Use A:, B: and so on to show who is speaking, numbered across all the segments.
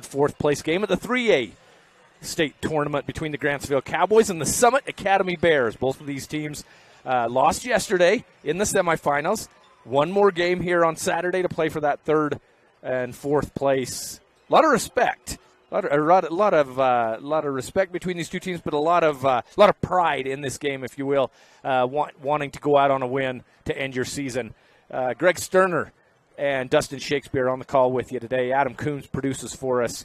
A: fourth place game of the 3A state tournament between the Grantsville Cowboys and the Summit Academy Bears. Both of these teams lost yesterday in the semifinals. One more game here on Saturday to play for that third and fourth place. A lot of respect. A lot of respect between these two teams, but a lot of pride in this game, if you will, wanting to go out on a win to end your season. Greg Sterner and Dustin Shakespeare on the call with you today. Adam Coombs produces for us,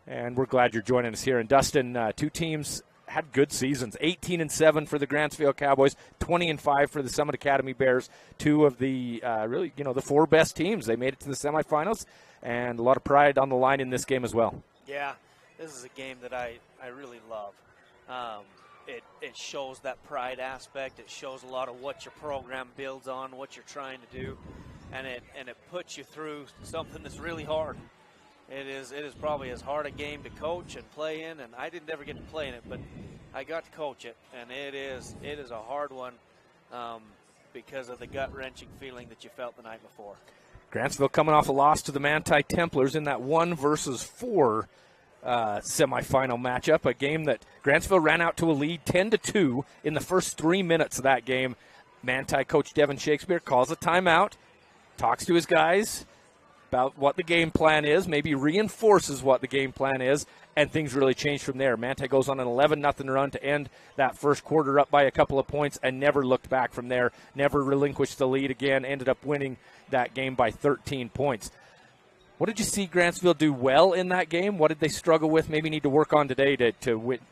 A: and we're glad you're joining us here. And Dustin, two teams had good seasons. 18-7 for the Grantsville Cowboys, 20-5 for the Summit Academy Bears. Two of the the four best teams. They made it to the semifinals, and a lot of pride on the line in this game as well.
B: Yeah, this is a game that I really love. It shows that pride aspect. It shows a lot of what your program builds on, what you're trying to do, and it puts you through something that's really hard. It is probably as hard a game to coach and play in, and I didn't ever get to play in it, but I got to coach it, and it is a hard one because of the gut-wrenching feeling that you felt the night before.
A: Grantsville coming off a loss to the Manti Templars in that 1-4 semifinal matchup, a game that Grantsville ran out to a lead 10-2 in the first 3 minutes of that game. Manti coach Devin Shakespeare calls a timeout, talks to his guys about what the game plan is, maybe reinforces what the game plan is, and things really change from there. Manti goes on an 11-0 run to end that first quarter up by a couple of points and never looked back from there, never relinquished the lead again, ended up winning that game by 13 points. What did you see Grantsville do well in that game? What did they struggle with, maybe need to work on today to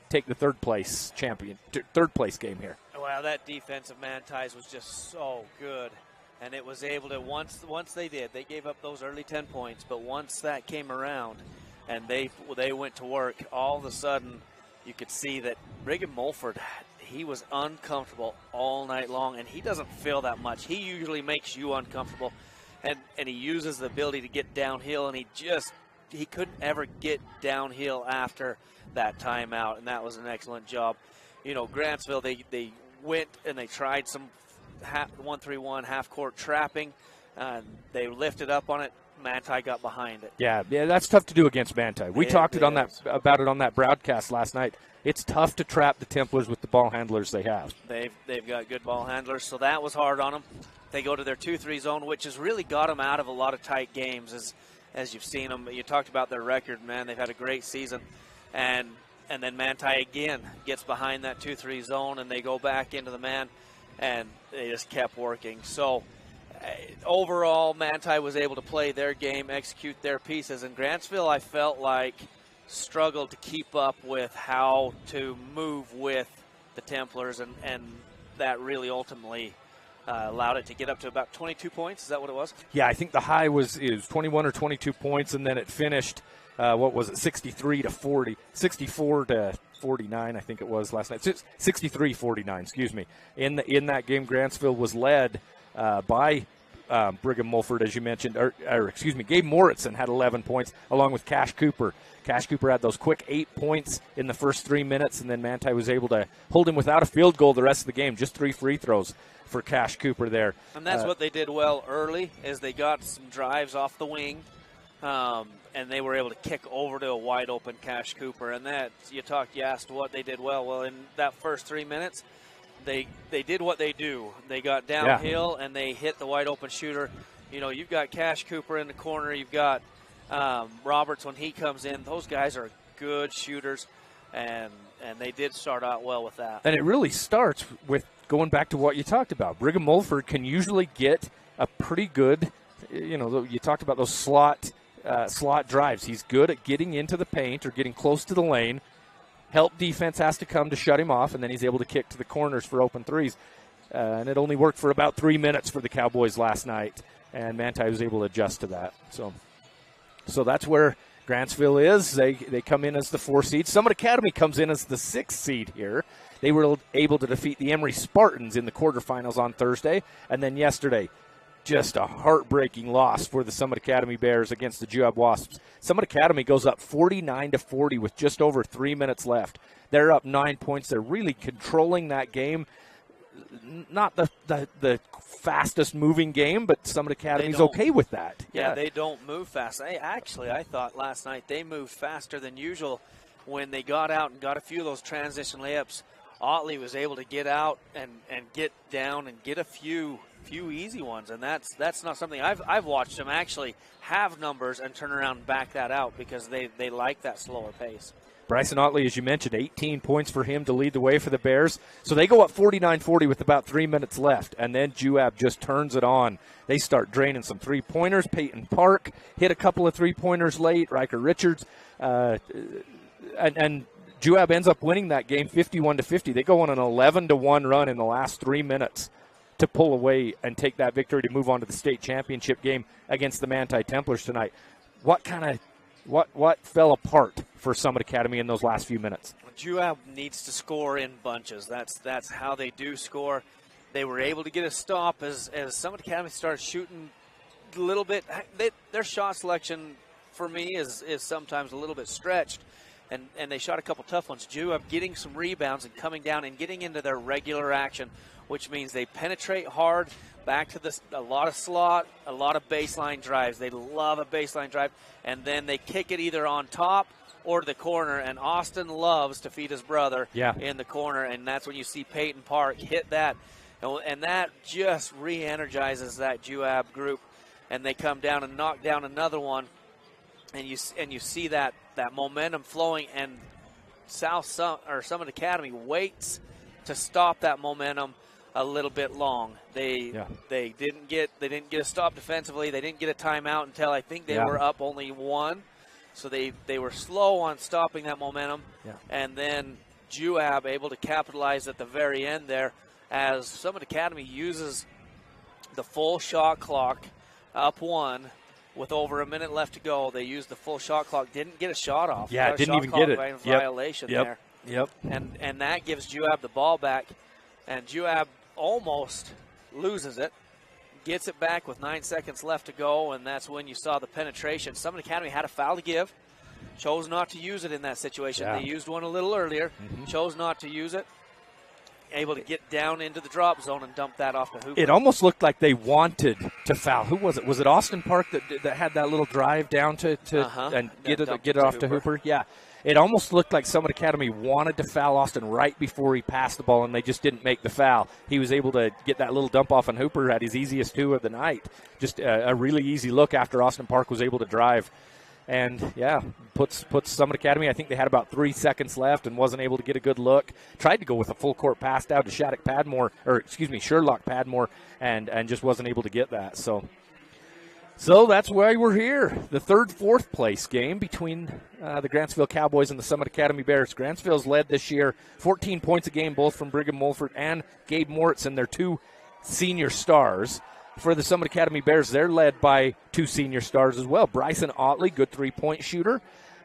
A: take the third place game here?
B: Well, that defense of Manti's was just so good. And it was able to, once they gave up those early 10 points, but once that came around and they went to work, all of a sudden you could see that Brigham Mulford, he was uncomfortable all night long, and he doesn't feel that much. He usually makes you uncomfortable, and he uses the ability to get downhill, and he couldn't ever get downhill after that timeout, and that was an excellent job. You know, Grantsville, they went and they tried some 1-3-1 half-court trapping. They lifted up on it. Manti got behind it.
A: Yeah, that's tough to do against Manti. We talked about it on that broadcast last night. It's tough to trap the Templars with the ball handlers they have.
B: They've got good ball handlers, so that was hard on them. They go to their 2-3 zone, which has really got them out of a lot of tight games, as you've seen them. You talked about their record, man. They've had a great season, and then Manti again gets behind that 2-3 zone, and they go back into the man. And they just kept working. So overall, Manti was able to play their game, execute their pieces. And Grantsville, I felt like, struggled to keep up with how to move with the Templars, and that really ultimately allowed it to get up to about 22 points. Is that what it was?
A: Yeah, I think the high was 21 or 22 points, and then it finished, 63-40, 64-49, I think it was last night. 63-49, excuse me. In that game, Grantsville was led by Brigham Mulford, as you mentioned, Gabe Moritzen had 11 points, along with Cash Cooper. Cash Cooper had those quick 8 points in the first 3 minutes, and then Manti was able to hold him without a field goal the rest of the game, just 3 free throws for Cash Cooper there.
B: And that's what they did well early, is they got some drives off the wing, and they were able to kick over to a wide-open Cash Cooper. And that, you asked what they did well. Well, in that first 3 minutes, they did what they do. They got downhill, and they hit the wide-open shooter. You know, you've got Cash Cooper in the corner. You've got Roberts when he comes in. Those guys are good shooters, and they did start out well with that.
A: And it really starts with going back to what you talked about. Brigham Mulford can usually get a pretty good, you talked about those slot drives. He's good at getting into the paint or getting close to the lane. Help defense has to come to shut him off, and then he's able to kick to the corners for open threes. And it only worked for about 3 minutes for the Cowboys last night, and Manti was able to adjust to that. So that's where Grantsville is. They come in as the 4 seed. Summit Academy comes in as the 6th seed here. They were able to defeat the Emory Spartans in the quarterfinals on Thursday, and then yesterday, just a heartbreaking loss for the Summit Academy Bears against the Juab Wasps. Summit Academy goes up 49-40 with just over 3 minutes left. They're up 9 points. They're really controlling that game. not the fastest moving game, but Summit Academy's okay with that.
B: Yeah, they don't move fast. I thought last night they moved faster than usual when they got out and got a few of those transition layups. Otley was able to get out and get down and get a few easy ones, and that's not something I've watched them actually have numbers and turn around and back that out because they like that slower pace.
A: Bryson Otley, as you mentioned, 18 points for him to lead the way for the Bears. So they go up 49-40 with about 3 minutes left, and then Juab just turns it on. They start draining some three-pointers. Peyton Park hit a couple of three-pointers late. Riker Richards. And Juab ends up winning that game 51-50. They go on an 11-1 run in the last 3 minutes to pull away and take that victory to move on to the state championship game against the Manti Templars tonight. What fell apart for Summit Academy in those last few minutes?
B: Juab needs to score in bunches. That's how they do score. They were able to get a stop as Summit Academy started shooting a little bit. Their shot selection for me is sometimes a little bit stretched, and they shot a couple tough ones. Juab getting some rebounds and coming down and getting into their regular action, which means they penetrate hard back to a lot of slot, a lot of baseline drives. They love a baseline drive, and then they kick it either on top or to the corner, and Austin loves to feed his brother in the corner, and that's when you see Peyton Park hit that, and that just re-energizes that Juab group, and they come down and knock down another one, and you see that momentum flowing, and Summit Academy waits to stop that momentum a little bit long. They didn't get a stop defensively. They didn't get a timeout until I think they were up only one. So they were slow on stopping that momentum. Yeah. And then Juab able to capitalize at the very end there as Summit Academy uses the full shot clock up one with over a minute left to go. They used the full shot clock, didn't get a shot off.
A: Yeah, didn't even get it.
B: Violation there.
A: Yep.
B: And that gives Juab the ball back, and Juab almost loses it, gets it back with 9 seconds left to go, and that's when you saw the penetration. Summit Academy had a foul to give, chose not to use it in that situation. Yeah. They used one a little earlier, chose not to use it, able to get down into the drop zone and dump that off to Hooper.
A: It almost looked like they wanted to foul. Who was it? Was it Austin Park that had that little drive down to and get it off to Hooper? Yeah. It almost looked like Summit Academy wanted to foul Austin right before he passed the ball, and they just didn't make the foul. He was able to get that little dump off on Hooper at his easiest two of the night. Just a really easy look after Austin Park was able to drive. And, puts Summit Academy, I think they had about 3 seconds left and wasn't able to get a good look. Tried to go with a full court pass down to Sherlock Padmore, and just wasn't able to get that. So that's why we're here. The fourth place game between the Grantsville Cowboys and the Summit Academy Bears. Grantsville's led this year 14 points a game, both from Brigham Mulford and Gabe Moritz, and their two senior stars. For the Summit Academy Bears, they're led by two senior stars as well. Bryson Otley, good three-point shooter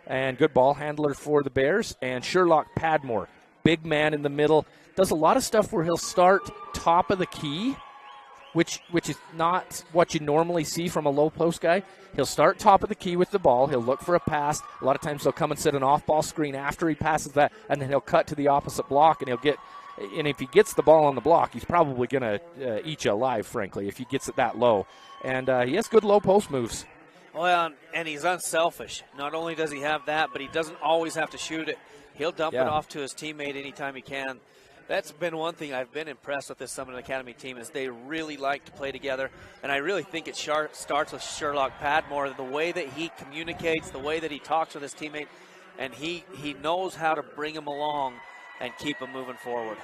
A: and good ball handler for the Bears, and Sherlock Padmore, big man in the middle, does a lot of stuff where he'll start top of the key, which is not what you normally see from a low post guy. He'll start top of the key with the ball. He'll look for a pass. A lot of times he'll come and set an off-ball screen after he passes that, and then he'll cut to the opposite block, and if he gets the ball on the block, he's probably going to eat you alive, frankly, if he gets it that low. And he has good low post moves.
B: Well, and he's unselfish. Not only does he have that, but he doesn't always have to shoot it. He'll dump it off to his teammate anytime he can. That's been one thing I've been impressed with this Summit Academy team is they really like to play together, and I really think it starts with Sherlock Padmore, the way that he communicates, the way that he talks with his teammate, and he knows how to bring him along and keep him moving forward.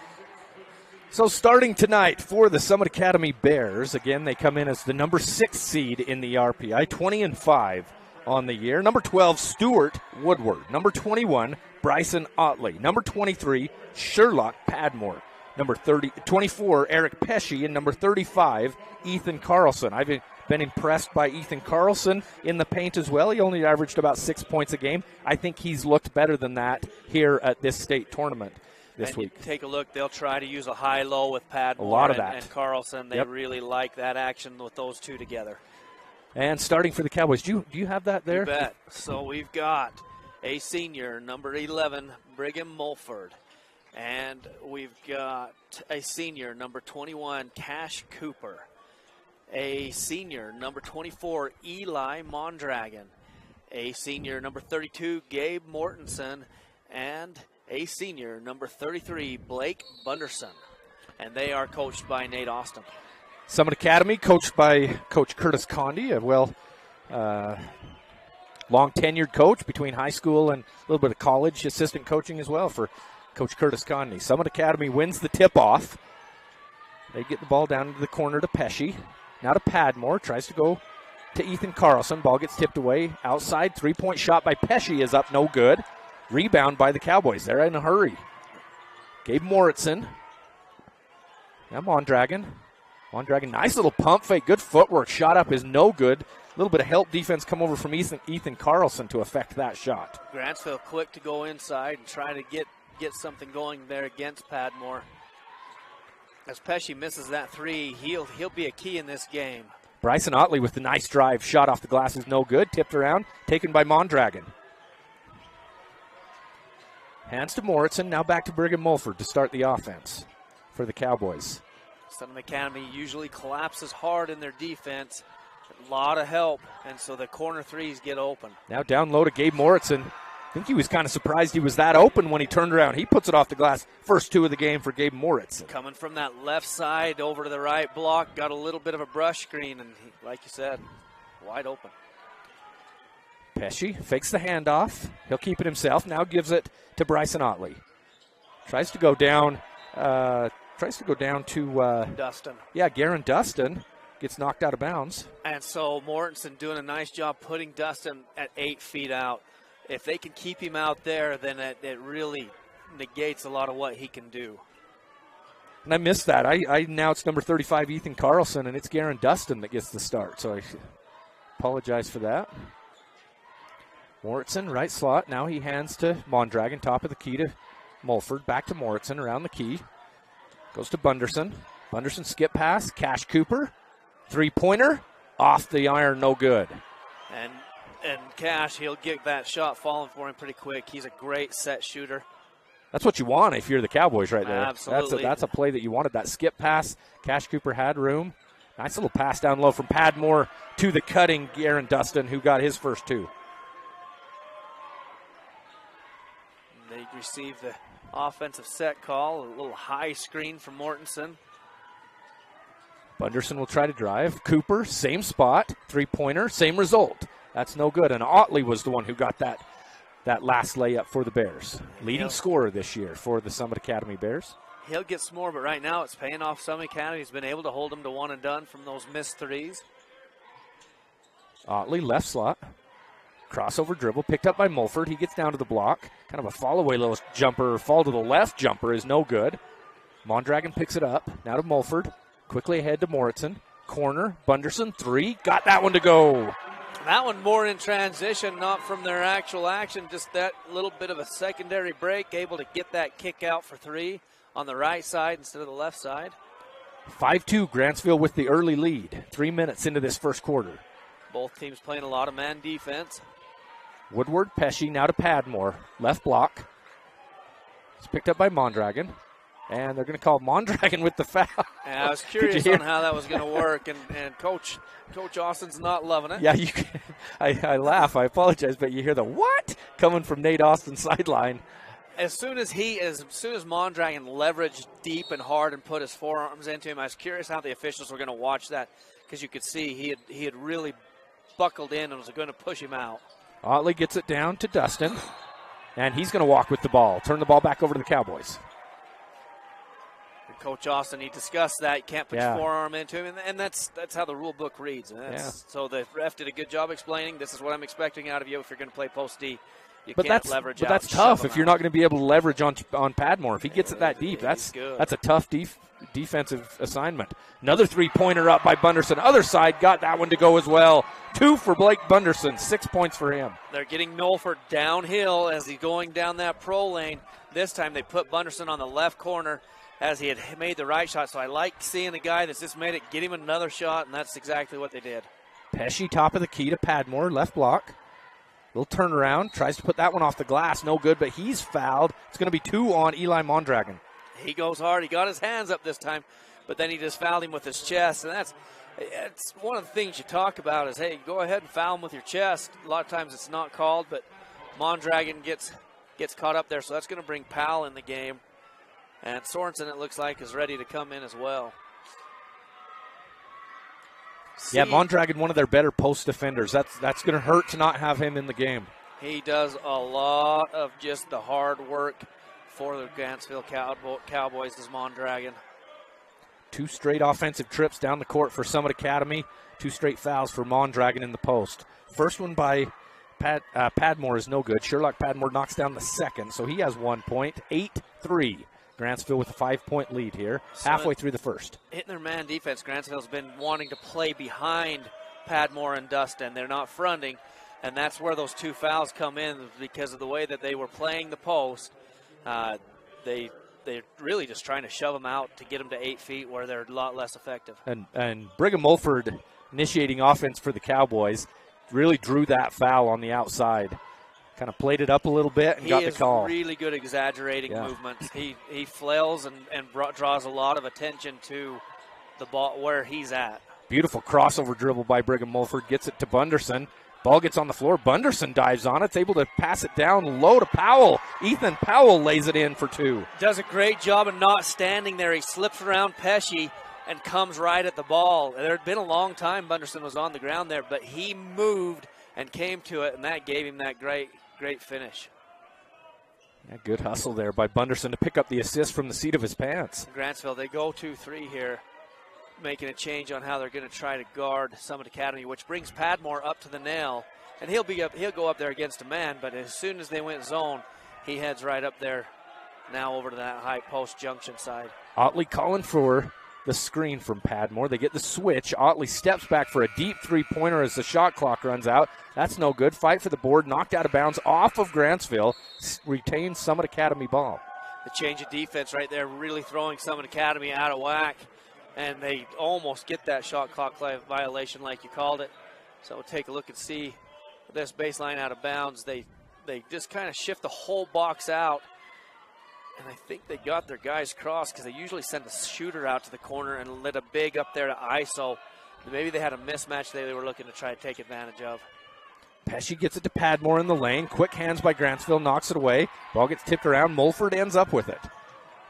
A: So starting tonight for the Summit Academy Bears, again, they come in as the number 6 seed in the RPI, 20-5 on the year. Number 12, Stuart Woodward. Number 21, Bryson Otley. Number 23, Sherlock Padmore. Number 24, Eric Pesci. And number 35, Ethan Carlson. I've been impressed by Ethan Carlson in the paint as well. He only averaged about 6 points a game. I think he's looked better than that here at this state tournament this week.
B: Take a look. They'll try to use a high-low with Padmore
A: a lot of that.
B: And Carlson. They really like that action with those two together.
A: And starting for the Cowboys, do you have that there?
B: You bet. So we've got a senior, number 11, Brigham Mulford. And we've got a senior, number 21, Cash Cooper. A senior, number 24, Eli Mondragon. A senior, number 32, Gabe Mortensen. And a senior, number 33, Blake Bunderson. And they are coached by Nate Austin.
A: Summit Academy, coached by Coach Curtis Condi, a long-tenured coach between high school and a little bit of college assistant coaching as well for Coach Curtis Condi. Summit Academy wins the tip-off. They get the ball down into the corner to Pesci. Now to Padmore, tries to go to Ethan Carlson. Ball gets tipped away. Outside, three-point shot by Pesci is up, no good. Rebound by the Cowboys. They're in a hurry. Gabe Moritzen. Now Mondragon. Mondragon, nice little pump fake. Good footwork. Shot up is no good. A little bit of help defense come over from Ethan Carlson to affect that shot.
B: Grantsville quick to go inside and try to get something going there against Padmore. As Pesci misses that three, he'll be a key in this game.
A: Bryson Otley with the nice drive. Shot off the glass is no good. Tipped around. Taken by Mondragon. Hands to Moritzen. Now back to Brigham Mulford to start the offense for the Cowboys.
B: Summit Academy usually collapses hard in their defense. A lot of help, and so the corner threes get open.
A: Now down low to Gabe Moritzen. I think he was kind of surprised he was that open when he turned around. He puts it off the glass. First two of the game for Gabe Moritzen.
B: Coming from that left side over to the right block, got a little bit of a brush screen, and like you said, wide open.
A: Pesci fakes the handoff. He'll keep it himself. Now gives it to Bryson Otley. Tries to go down to
B: Dustin.
A: Yeah, Garen Dustin gets knocked out of bounds.
B: And so Mortensen doing a nice job putting Dustin at 8 feet out. If they can keep him out there, then it really negates a lot of what he can do.
A: And I missed that. Now it's number 35, Ethan Carlson, and it's Garen Dustin that gets the start. So I apologize for that. Moritzen, right slot. Now he hands to Mondragon, top of the key to Mulford. Back to Moritzen, around the key. Goes to Bunderson. Bunderson skip pass. Cash Cooper. Three-pointer. Off the iron, no good.
B: And Cash, he'll get that shot falling for him pretty quick. He's a great set shooter.
A: That's what you want if you're the Cowboys right there.
B: Absolutely.
A: That's a play that you wanted. That skip pass. Cash Cooper had room. Nice little pass down low from Padmore to the cutting Garen Dustin, who got his first two.
B: They receive the offensive set call. A little high screen from Mortensen.
A: Bunderson will try to drive. Cooper, same spot. Three-pointer, same result. That's no good. And Otley was the one who got that last layup for the Bears. Leading scorer this year for the Summit Academy Bears.
B: He'll get some more, but right now it's paying off. Summit Academy has been able to hold him to one and done from those missed threes.
A: Otley, left slot. Crossover dribble, picked up by Mulford. He gets down to the block. Kind of a fall-away little jumper. Fall to the left jumper is no good. Mondragon picks it up. Now to Mulford. Quickly ahead to Moritzen. Corner, Bunderson, three. Got that one to go.
B: That one more in transition, not from their actual action. Just that little bit of a secondary break. Able to get that kick out for three on the right side instead of the left side.
A: 5-2, Grantsville with the early lead. 3 minutes into this first quarter.
B: Both teams playing a lot of man defense.
A: Woodward, Pesci, now to Padmore. Left block. It's picked up by Mondragon. And they're going to call Mondragon with the foul.
B: And I was curious on how that was going to work, and Coach Austin's not loving it.
A: Yeah, I laugh. I apologize, but you hear the what coming from Nate Austin's sideline.
B: As soon as Mondragon leveraged deep and hard and put his forearms into him, I was curious how the officials were going to watch that, because you could see he had really buckled in and was going to push him out.
A: Otley gets it down to Dustin, and he's going to walk with the ball. Turn the ball back over to the Cowboys.
B: Coach Austin, he discussed that. You can't put your forearm into him, and that's how the rule book reads. So the ref did a good job explaining, this is what I'm expecting out of you if you're going to play post D. You can't leverage out.
A: But that's tough if you're not going to be able to leverage on Padmore. If he gets it that deep, that's a tough defensive assignment. Another three-pointer up by Bunderson. Other side got that one to go as well. 2 for Blake Bunderson, 6 points for him.
B: They're getting Milford downhill as he's going down that pro lane. This time they put Bunderson on the left corner as he had made the right shot. So I like seeing a guy that's just made it, get him another shot, and that's exactly what they did.
A: Pesci, top of the key to Padmore, left block. Little turnaround, tries to put that one off the glass. No good, but he's fouled. It's going to be 2 on Eli Mondragon.
B: He goes hard. He got his hands up this time, but then he just fouled him with his chest. And that's one of the things you talk about is, hey, go ahead and foul him with your chest. A lot of times it's not called, but Mondragon gets caught up there, so that's going to bring Powell in the game. And Sorensen, it looks like, is ready to come in as well.
A: Yeah, Mondragon, one of their better post defenders. That's going to hurt to not have him in the game.
B: He does a lot of just the hard work for the Grantsville Cowboys as Mondragon.
A: 2 straight offensive trips down the court for Summit Academy. 2 straight fouls for Mondragon in the post. First one by Padmore is no good. Sherlock Padmore knocks down the second, so he has 1 point. 8-3. Grantsville with a 5-point lead here, halfway through the first.
B: Hitting their man defense, Grantsville's been wanting to play behind Padmore and Dustin. They're not fronting, and that's where those 2 fouls come in because of the way that they were playing the post. They're really just trying to shove them out to get them to 8 feet where they're a lot less effective. And
A: Brigham Mulford initiating offense for the Cowboys really drew that foul on the outside. Kind of played it up a little bit and got the call.
B: He is really good at exaggerating movements. He flails and draws a lot of attention to the ball where he's at.
A: Beautiful crossover dribble by Brigham Mulford. Gets it to Bunderson. Ball gets on the floor. Bunderson dives on it. It's able to pass it down low to Powell. Ethan Powell lays it in for 2.
B: Does a great job of not standing there. He slips around Pesci and comes right at the ball. There had been a long time Bunderson was on the ground there, but he moved and came to it, and that gave him that great finish.
A: Yeah, good hustle there by Bunderson to pick up the assist from the seat of his pants.
B: Grantsville, they go 2-3 here, making a change on how they're going to try to guard Summit Academy, which brings Padmore up to the nail, and he'll go up there against a man, but as soon as they went zone, he heads right up there now over to that high post junction side.
A: Otley calling for the screen from Padmore. They get the switch. Otley steps back for a deep 3-pointer as the shot clock runs out. That's no good. Fight for the board. Knocked out of bounds off of Grantsville. Retains Summit Academy ball.
B: The change of defense right there, really throwing Summit Academy out of whack. And they almost get that shot clock violation like you called it. So we'll take a look and see this baseline out of bounds. They just kind of shift the whole box out. And I think they got their guys crossed because they usually send a shooter out to the corner and let a big up there to ISO. Maybe they had a mismatch they were looking to try to take advantage of.
A: Pesci gets it to Padmore in the lane. Quick hands by Grantsville, knocks it away. Ball gets tipped around. Mulford ends up with it.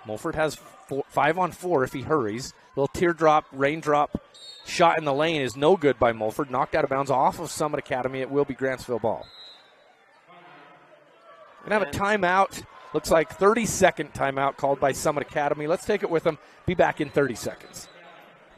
A: Mulford has 5-on-4 if he hurries. Little teardrop, raindrop shot in the lane is no good by Mulford. Knocked out of bounds off of Summit Academy. It will be Grantsville ball. Going to have a timeout. Looks like 30-second timeout called by Summit Academy. Let's take it with them. Be back in 30 seconds.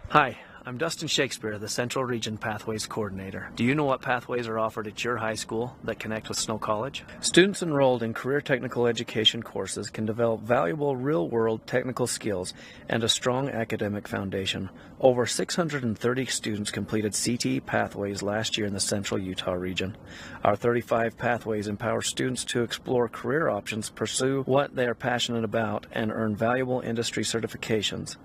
C: Hi, I'm Dustin Shakespeare, the Central Region Pathways Coordinator. Do you know what pathways are offered at your high school that connect with Snow College? Students enrolled in career technical education courses can develop valuable real-world technical skills and a strong academic foundation. Over 630 students completed CTE pathways last year in the Central Utah region. Our 35 pathways empower students to explore career options, pursue what they are passionate about, and earn valuable industry certifications.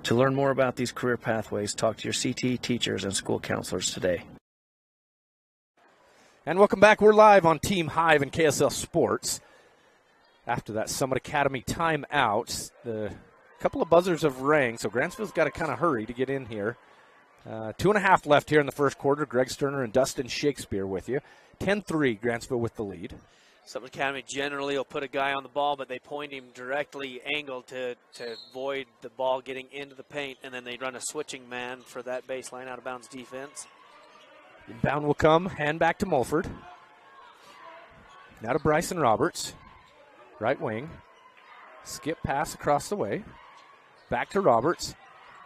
C: To learn more about these career pathways, talk to your CTE teachers and school counselors today.
A: And welcome back. We're live on Team Hive and KSL Sports. After that Summit Academy timeout, the couple of buzzers have rang, so Grantsville's got to kind of hurry to get in here. 2.5 left here in the first quarter. Greg Sterner and Dustin Shakespeare with you. 10-3, Grantsville with the lead.
B: Summit Academy generally will put a guy on the ball, but they point him directly angled to avoid the ball getting into the paint, and then they run a switching man for that baseline out-of-bounds defense.
A: Inbound will come. Hand back to Mulford. Now to Bryson Roberts. Right wing. Skip pass across the way. Back to Roberts.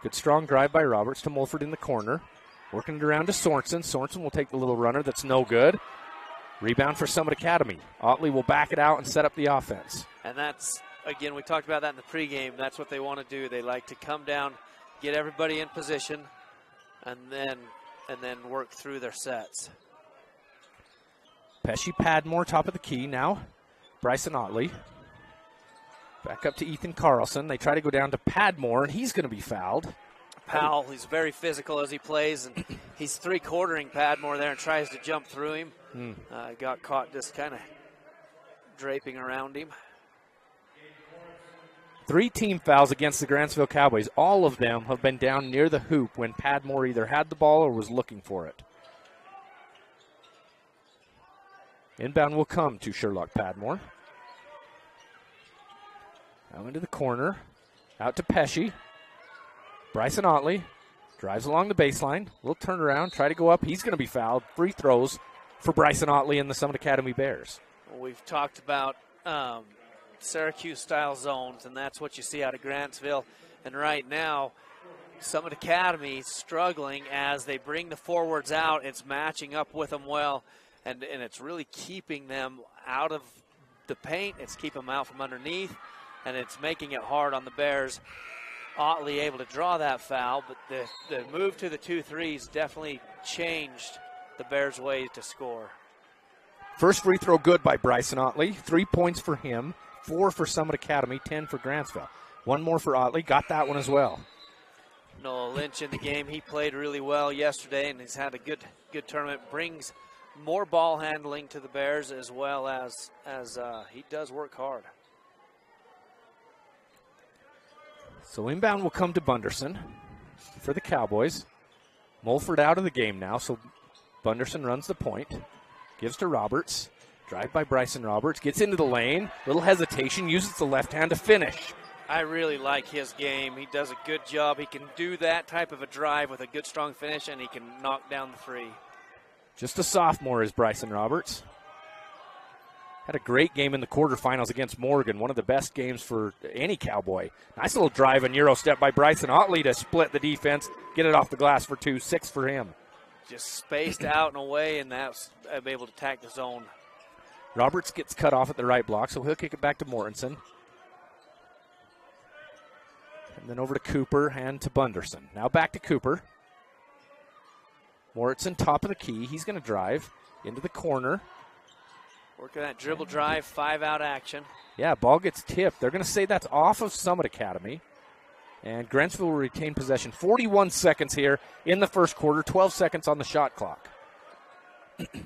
A: Good strong drive by Roberts to Mulford in the corner. Working it around to Sorensen. Sorensen will take the little runner. That's no good. Rebound for Summit Academy. Otley will back it out and set up the offense.
B: And that's, again, we talked about that in the pregame. That's what they want to do. They like to come down, get everybody in position, and then work through their sets.
A: Pesci Padmore, top of the key now. Bryson Otley. Back up to Ethan Carlson. They try to go down to Padmore, and he's going to be fouled.
B: Powell, he's very physical as he plays, and he's three-quartering Padmore there and tries to jump through him. Got caught just kind of draping around him.
A: 3 team fouls against the Grantsville Cowboys. All of them have been down near the hoop when Padmore either had the ball or was looking for it. Inbound will come to Sherlock Padmore. Now into the corner. Out to Pesci. Bryson Otley drives along the baseline. We'll turn around, try to go up. He's going to be fouled. Free throws for Bryson Otley and the Summit Academy Bears.
B: Well, we've talked about Syracuse-style zones, and that's what you see out of Grantsville. And right now, Summit Academy struggling as they bring the forwards out. It's matching up with them well, and it's really keeping them out of the paint. It's keeping them out from underneath, and it's making it hard on the Bears. Otley able to draw that foul, but the move to the 2-3s definitely changed the Bears' way to score.
A: First free throw good by Bryson Otley. 3 points for him, 4 for Summit Academy, 10 for Grantsville. One more for Otley, got that one as well.
B: Noah Lynch in the game. He played really well yesterday, and he's had a good tournament. Brings more ball handling to the Bears, as well as he does work hard.
A: So inbound will come to Bunderson for the Cowboys. Mulford out of the game now, so Bunderson runs the point. Gives to Roberts. Drive by Bryson Roberts. Gets into the lane. Little hesitation. Uses the left hand to finish.
B: I really like his game. He does a good job. He can do that type of a drive with a good, strong finish, and he can knock down the three.
A: Just a sophomore is Bryson Roberts. Had a great game in the quarterfinals against Morgan. One of the best games for any Cowboy. Nice little drive and Euro step by Bryson Otley to split the defense. Get it off the glass for 2. 6 for him.
B: Just spaced out and away, and that's able to attack the zone.
A: Roberts gets cut off at the right block, so he'll kick it back to Mortensen. And then over to Cooper and to Bunderson. Now back to Cooper. Mortensen, top of the key. He's going to drive into the corner.
B: Working that dribble drive, 5-out action.
A: Yeah, ball gets tipped. They're going to say that's off of Summit Academy. And Grantsville will retain possession. 41 seconds here in the first quarter, 12 seconds on the shot clock.
B: And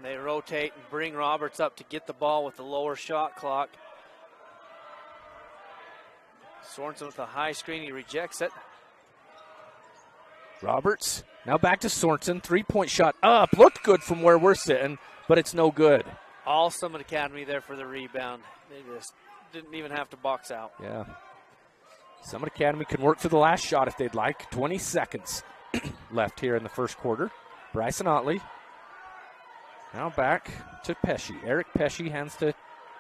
B: they rotate and bring Roberts up to get the ball with the lower shot clock. Sorensen with a high screen, he rejects it.
A: Roberts, now back to Sorensen. 3-point shot up. Looked good from where we're sitting, but it's no good.
B: All Summit Academy there for the rebound. They just didn't even have to box out.
A: Yeah. Summit Academy can work for the last shot if they'd like. 20 seconds left here in the first quarter. Bryson Otley. Now back to Pesci. Eric Pesci hands to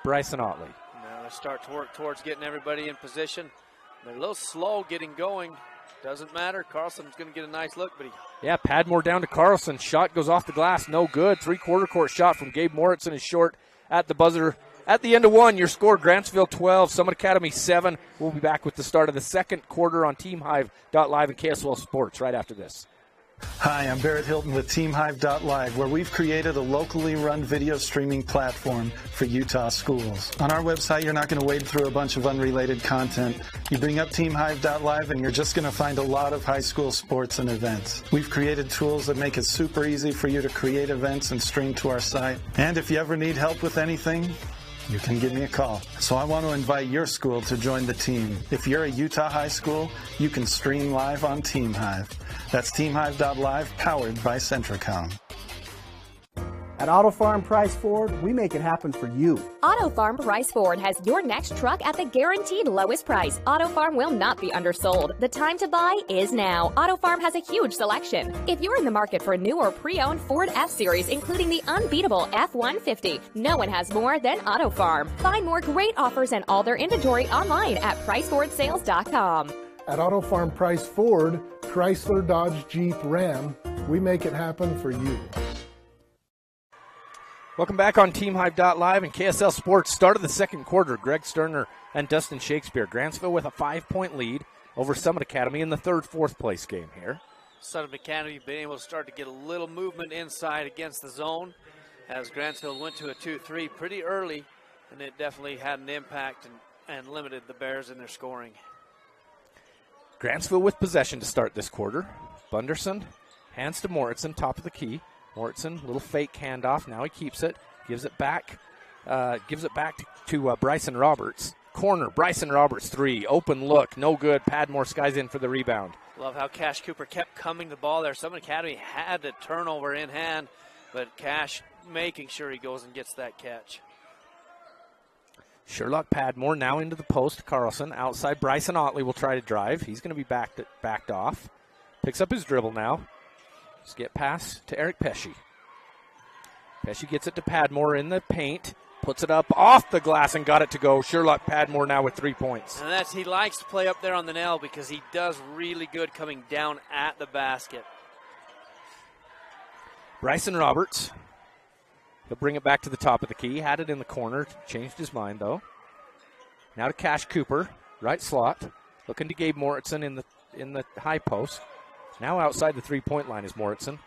A: Bryson Otley.
B: Now they start to work towards getting everybody in position. They're a little slow getting going. Doesn't matter. Carlson's going to get a nice look, but
A: yeah, Padmore down to Carlson. Shot goes off the glass. No good. 3-quarter court shot from Gabe Moritzen is short at the buzzer. At the end of one, your score, Grantsville 12, Summit Academy 7. We'll be back with the start of the second quarter on TeamHive.live and KSL Sports right after this.
D: Hi, I'm Barrett Hilton with TeamHive.live, where we've created a locally run video streaming platform for Utah schools. On our website, you're not going to wade through a bunch of unrelated content. You bring up TeamHive.live and you're just going to find a lot of high school sports and events. We've created tools that make it super easy for you to create events and stream to our site. And if you ever need help with anything, you can give me a call. So I want to invite your school to join the team. If you're a Utah high school, you can stream live on TeamHive. That's TeamHive.live, powered by Centricom.
E: At Auto Farm Price Ford, we make it happen for you.
F: Auto Farm Price Ford has your next truck at the guaranteed lowest price. Auto Farm will not be undersold. The time to buy is now. Auto Farm has a huge selection. If you're in the market for a new or pre-owned Ford F-Series, including the unbeatable F-150, no one has more than Auto Farm. Find more great offers and all their inventory online at PriceFordSales.com.
G: At Auto Farm Price Ford, Chrysler, Dodge, Jeep, Ram, we make it happen for you.
A: Welcome back on TeamHive.live and KSL Sports. Start of the second quarter. Greg Sterner and Dustin Shakespeare. Grantsville with a 5-point lead over Summit Academy in the fourth place game here.
B: Summit Academy been able to start to get a little movement inside against the zone as Grantsville went to a 2-3 pretty early, and it definitely had an impact and limited the Bears in their scoring.
A: Grantsville with possession to start this quarter. Bunderson hands to Moritzen, top of the key. Moritzen, little fake handoff. Now he keeps it, gives it back to Bryson Roberts. Corner, Bryson Roberts, 3. Open look, no good. Padmore skies in for the rebound.
B: Love how Cash Cooper kept coming the ball there. Summit Academy had the turnover in hand, but Cash making sure he goes and gets that catch.
A: Sherlock Padmore now into the post. Carlson outside. Bryson Otley will try to drive. He's going to be backed off. Picks up his dribble now. Just get pass to Eric Pesci. Pesci gets it to Padmore in the paint. Puts it up off the glass and got it to go. Sherlock Padmore now with 3 points.
B: And he likes to play up there on the nail because he does really good coming down at the basket.
A: Bryson Roberts. He'll bring it back to the top of the key. Had it in the corner. Changed his mind, though. Now to Cash Cooper. Right slot. Looking to Gabe Moritzen in the high post. Now outside the three-point line is Moritzen.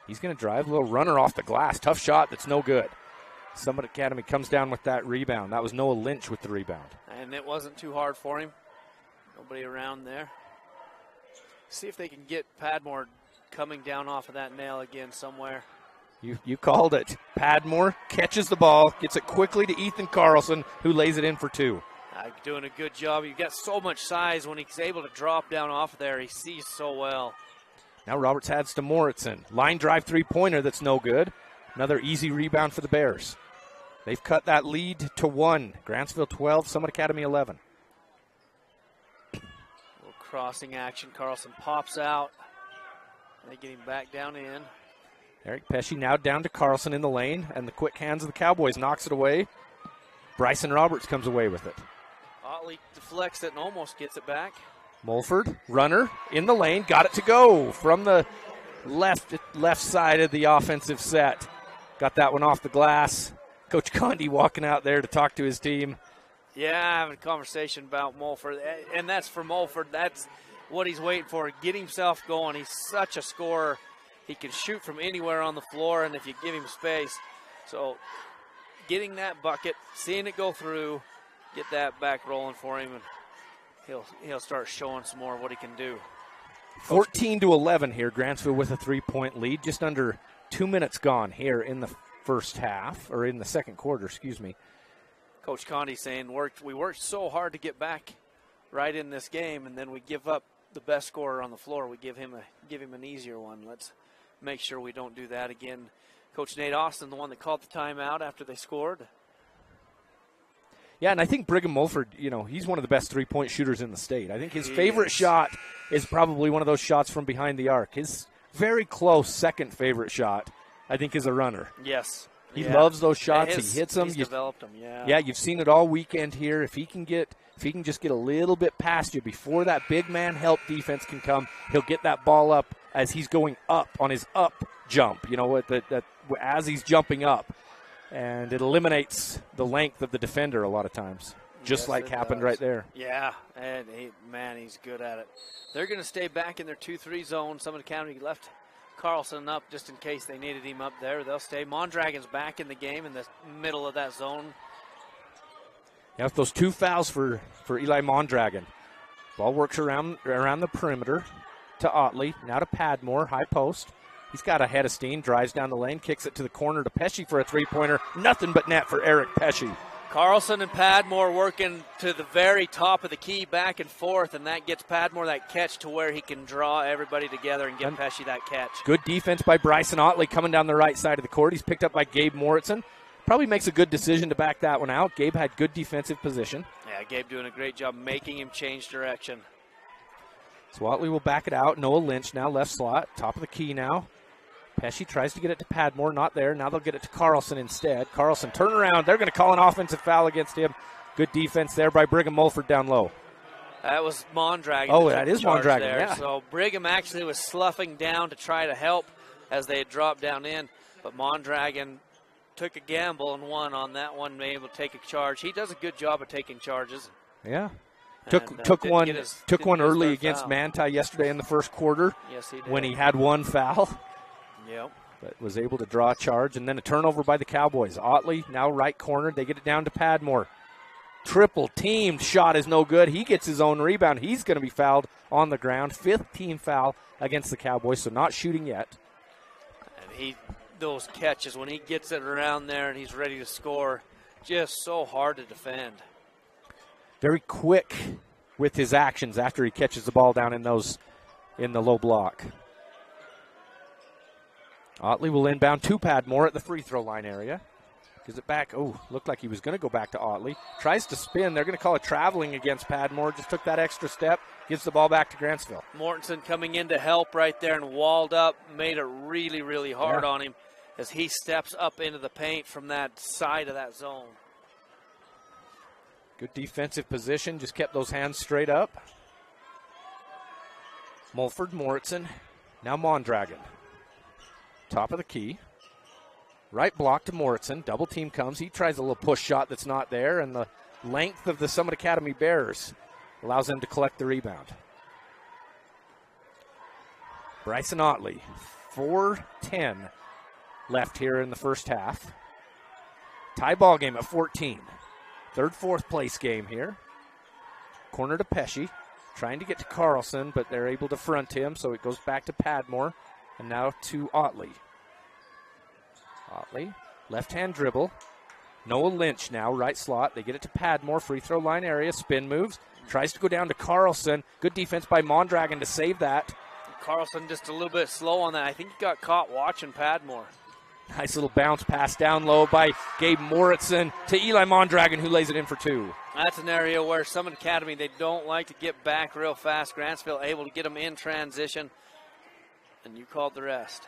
A: He's going to drive. A little runner off the glass. Tough shot that's no good. Summit Academy comes down with that rebound. That was Noah Lynch with the rebound.
B: And it wasn't too hard for him. Nobody around there. See if they can get Padmore coming down off of that nail again somewhere.
A: You called it. Padmore catches the ball, gets it quickly to Ethan Carlson, who lays it in for 2.
B: Doing a good job. You've got so much size. When he's able to drop down off there, he sees so well.
A: Now Roberts heads to Moritzen. Line drive three-pointer that's no good. Another easy rebound for the Bears. They've cut that lead to 1. Grantsville 12, Summit Academy 11.
B: Little crossing action. Carlson pops out. They get him back down in.
A: Eric Pesci now down to Carlson in the lane, and the quick hands of the Cowboys knocks it away. Bryson Roberts comes away with it.
B: Otley deflects it and almost gets it back.
A: Mulford, runner, in the lane, got it to go from the left side of the offensive set. Got that one off the glass. Coach Condi walking out there to talk to his team.
B: Yeah, having a conversation about Mulford, and that's for Mulford. That's what he's waiting for. Get himself going. He's such a scorer. He can shoot from anywhere on the floor, and if you give him space. So getting that bucket, seeing it go through, get that back rolling for him, and he'll start showing some more of what he can do.
A: 14-11 here. Grantsville with a 3-point lead. Just under 2 minutes gone here in the first half, or in the second quarter, excuse me.
B: Coach Condi saying we worked so hard to get back right in this game, and then we give up the best scorer on the floor. We give him an easier one. Let's make sure we don't do that again. Coach Nate Austin, the one that called the timeout after they scored.
A: Yeah, and I think Brigham Mulford, he's one of the best three-point shooters in the state. I think his favorite shot is probably one of those shots from behind the arc. His very close second favorite shot, I think, is a runner.
B: Yes.
A: He loves those shots. He hits them.
B: He's developed them, yeah.
A: Yeah, you've seen it all weekend here. If he can just get a little bit past you before that big man help defense can come, he'll get that ball up as he's going up on his up jump, as he's jumping up. And it eliminates the length of the defender a lot of times, just like happened right there.
B: Yeah, and he's good at it. They're going to stay back in their 2-3 zone. Summit Academy left Carlson up just in case they needed him up there. They'll stay. Mondragon's back in the game in the middle of that zone.
A: Yeah, with those 2 fouls for Eli Mondragon. Ball works around the perimeter to Otley. Now to Padmore, high post. He's got a head of steam, drives down the lane, kicks it to the corner to Pesci for a three-pointer. Nothing but net for Eric Pesci.
B: Carlson and Padmore working to the very top of the key, back and forth, and that gets Padmore that catch to where he can draw everybody together and get Pesci that catch.
A: Good defense by Bryson Otley coming down the right side of the court. He's picked up by Gabe Moritzen. Probably makes a good decision to back that one out. Gabe had good defensive position.
B: Yeah, Gabe doing a great job making him change direction.
A: So Otley will back it out. Noah Lynch now left slot, top of the key now. Pesci tries to get it to Padmore, not there. Now they'll get it to Carlson instead. Carlson, turn around. They're going to call an offensive foul against him. Good defense there by Brigham Mulford down low.
B: That was Mondragon.
A: Oh, that is Mondragon, yeah.
B: So Brigham actually was sloughing down to try to help as they had dropped down in, but Mondragon took a gamble and won on that one, being able to take a charge. He does a good job of taking charges.
A: Yeah. Took one early against Manti yesterday in the first quarter.
B: Yes, he did.
A: When he had one foul.
B: Yep.
A: But was able to draw a charge, and then a turnover by the Cowboys. Otley now right corner. They get it down to Padmore. triple teamed. Shot is no good. He gets his own rebound. He's going to be fouled on the ground. 5th team foul against the Cowboys, so not shooting yet.
B: And those catches, when he gets it around there and he's ready to score, just so hard to defend.
A: Very quick with his actions after he catches the ball down in the low block. Otley will inbound to Padmore at the free throw line area. Gives it back. Oh, looked like he was going to go back to Otley. Tries to spin. They're going to call it traveling against Padmore. Just took that extra step. Gives the ball back to Grantsville.
B: Mortensen coming in to help right there and walled up. Made it really, really hard on him as he steps up into the paint from that side of that zone.
A: Good defensive position. Just kept those hands straight up. Mulford, Mortensen. Now Mondragon. Top of the key. Right block to Mortensen. Double team comes. He tries a little push shot that's not there, and the length of the Summit Academy Bears allows them to collect the rebound. Bryson Otley, 4:10 left here in the first half. Tie ball game at 14. Third, fourth place game here. Corner to Pesci. Trying to get to Carlson, but they're able to front him, so it goes back to Padmore. And now to Otley. Otley, left-hand dribble. Noah Lynch now, right slot. They get it to Padmore, free throw line area, spin moves. Tries to go down to Carlson. Good defense by Mondragon to save that.
B: Carlson just a little bit slow on that. I think he got caught watching Padmore.
A: Nice little bounce pass down low by Gabe Moritzen to Eli Mondragon, who lays it in for 2.
B: That's an area where Summit Academy, they don't like to get back real fast. Grantsville able to get them in transition, and you called the rest.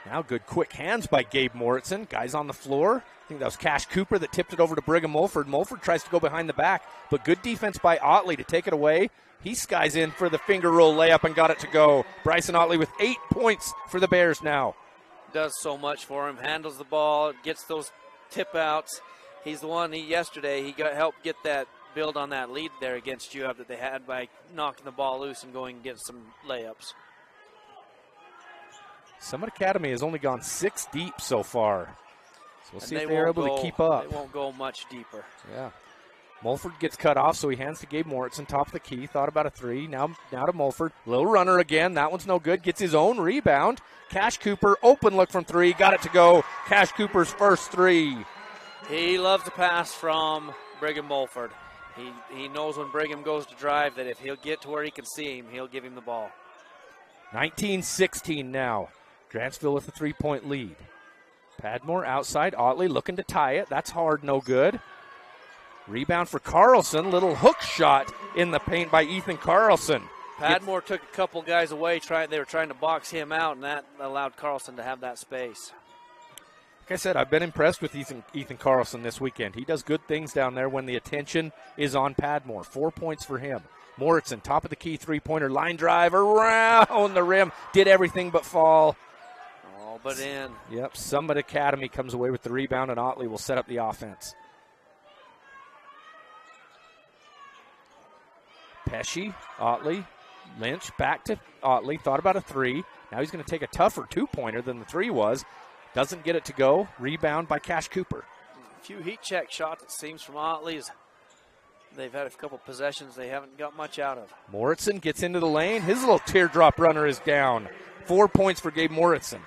A: Now good quick hands by Gabe Moritzen. Guys on the floor. I think that was Cash Cooper that tipped it over to Brigham Mulford. Mulford tries to go behind the back, but good defense by Otley to take it away. He skies in for the finger roll layup and got it to go. Bryson Otley with 8 points for the Bears now.
B: Does so much for him. Handles the ball, gets those tip outs. He's the one, yesterday, he helped get that build on that lead there against UF that they had by knocking the ball loose and going and getting some layups.
A: Summit Academy has only gone 6 deep so far. So we'll see if they're able to keep up.
B: They won't go much deeper.
A: Yeah. Mulford gets cut off, so he hands to Gabe Moritzen, top of the key. Thought about a 3. Now to Mulford. Little runner again. That one's no good. Gets his own rebound. Cash Cooper, open look from 3. Got it to go. Cash Cooper's first 3.
B: He loves to pass from Brigham Mulford. He knows when Brigham goes to drive that if he'll get to where he can see him, he'll give him the ball.
A: 19-16 now. Grantsville with a 3-point lead. Padmore outside. Otley looking to tie it. That's hard, no good. Rebound for Carlson. Little hook shot in the paint by Ethan Carlson.
B: Padmore took a couple guys away. They were trying to box him out, and that allowed Carlson to have that space.
A: Like I said, I've been impressed with Ethan Carlson this weekend. He does good things down there when the attention is on Padmore. 4 points for him. Moritzen, top of the key, 3-pointer, line drive around the rim. Did everything but fall.
B: All but in.
A: Yep, Summit Academy comes away with the rebound, and Otley will set up the offense. Pesci, Otley, Lynch, back to Otley. Thought about a 3. Now he's going to take a tougher 2-pointer than the 3 was. Doesn't get it to go. Rebound by Cash Cooper.
B: A few heat check shots, it seems, from Otley's. They've had a couple possessions they haven't got much out of.
A: Moritzen gets into the lane. His little teardrop runner is down. 4 points for Gabe Moritzen.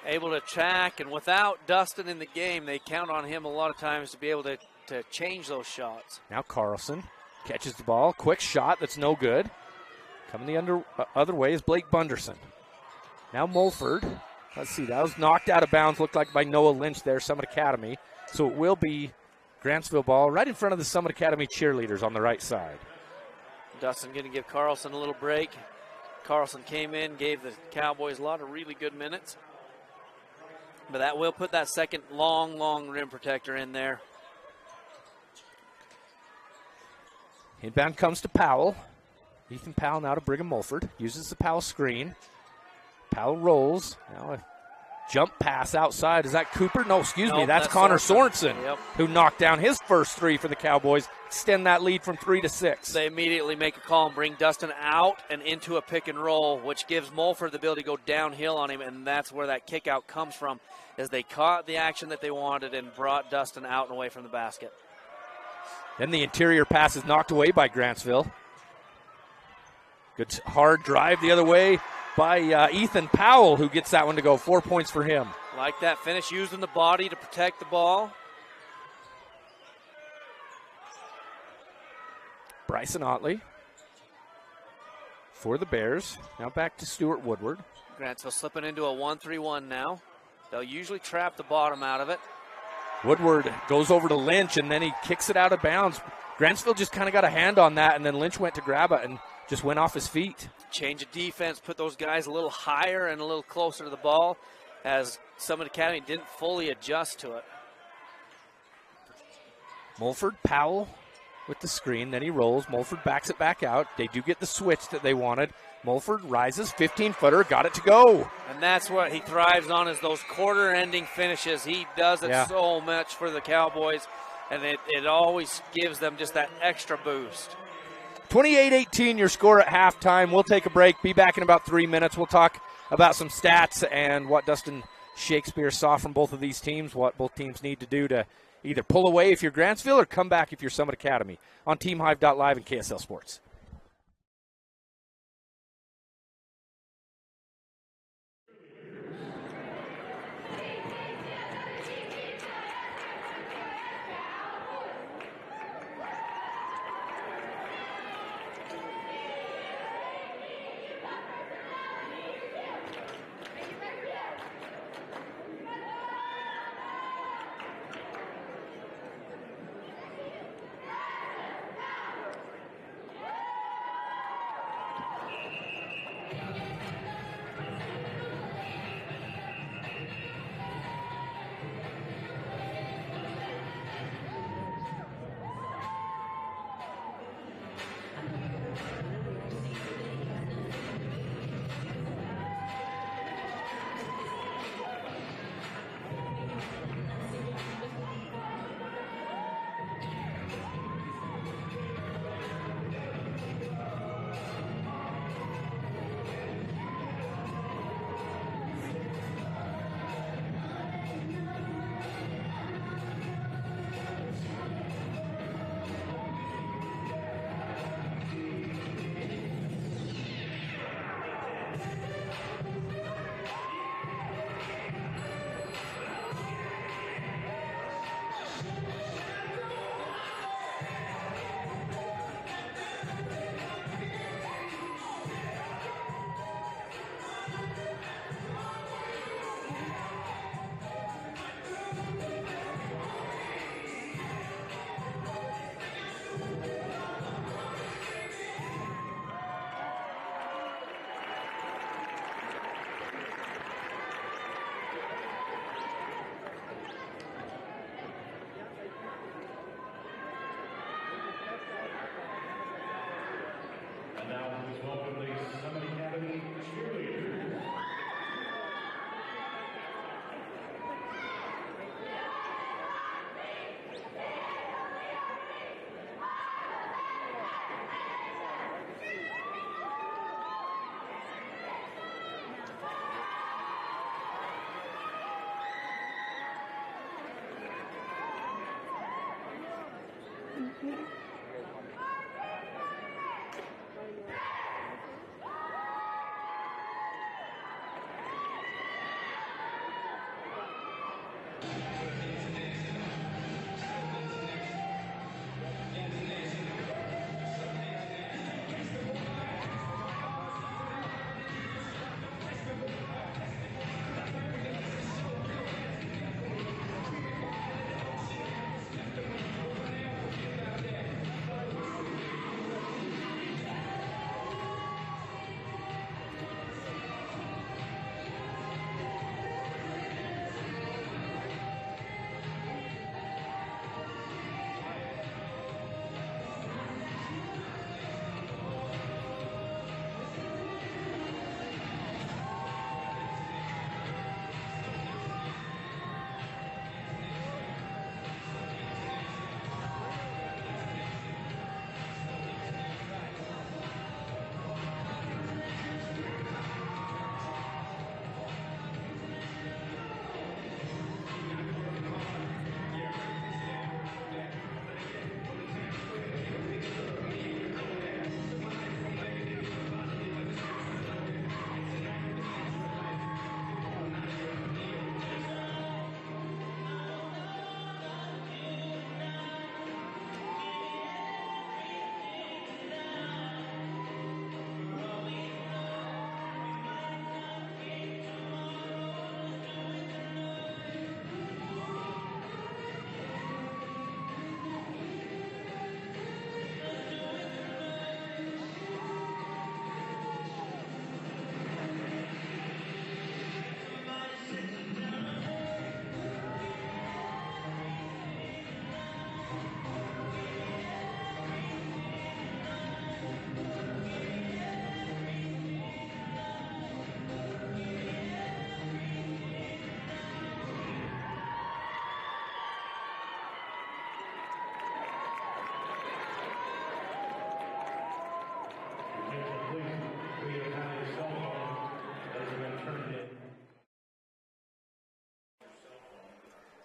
B: Able to track, and without Dustin in the game, they count on him a lot of times to be able to change those shots.
A: Now Carlson catches the ball. Quick shot that's no good. Coming the other way is Blake Bunderson. Now Mulford. Let's see, that was knocked out of bounds, looked like by Noah Lynch there, Summit Academy. So it will be Grantsville ball right in front of the Summit Academy cheerleaders on the right side.
B: Dustin going to give Carlson a little break. Carlson came in, gave the Cowboys a lot of really good minutes. But that will put that second long rim protector in there.
A: Inbound comes to Powell. Ethan Powell now to Brigham Mulford. Uses the Powell screen. Powell rolls. Now a jump pass outside. Is that Cooper? No, excuse me. That's Connor Sorensen, who knocked down his first 3 for the Cowboys. Extend that lead from 3 to 6.
B: They immediately make a call and bring Dustin out and into a pick and roll, which gives Mulford the ability to go downhill on him, and that's where that kick out comes from, as they caught the action that they wanted and brought Dustin out and away from the basket.
A: Then the interior pass is knocked away by Grantsville. Good hard drive the other way by Ethan Powell, who gets that one to go. 4 points for him.
B: Like that finish, using the body to protect the ball.
A: Bryson Otley for the Bears. Now back to Stuart Woodward.
B: Grantsville slipping into a 1-3-1 now. They'll usually trap the bottom out of it.
A: Woodward goes over to Lynch, and then he kicks it out of bounds. Grantsville just kind of got a hand on that, and then Lynch went to grab it and just went off his feet.
B: Change of defense, put those guys a little higher and a little closer to the ball, as Summit Academy didn't fully adjust to it.
A: Mulford, Powell with the screen, then he rolls. Mulford backs it back out. They do get the switch that they wanted. Mulford rises, 15-footer, got it to go.
B: And that's what he thrives on, is those quarter-ending finishes. He does it so much for the Cowboys, and it always gives them just that extra boost.
A: 28-18 your score at halftime. We'll take a break, be back in about 3 minutes. We'll talk about some stats and what Dustin Shakespeare saw from both of these teams, what both teams need to do to either pull away if you're Grantsville or come back if you're Summit Academy on TeamHive.live and KSL Sports.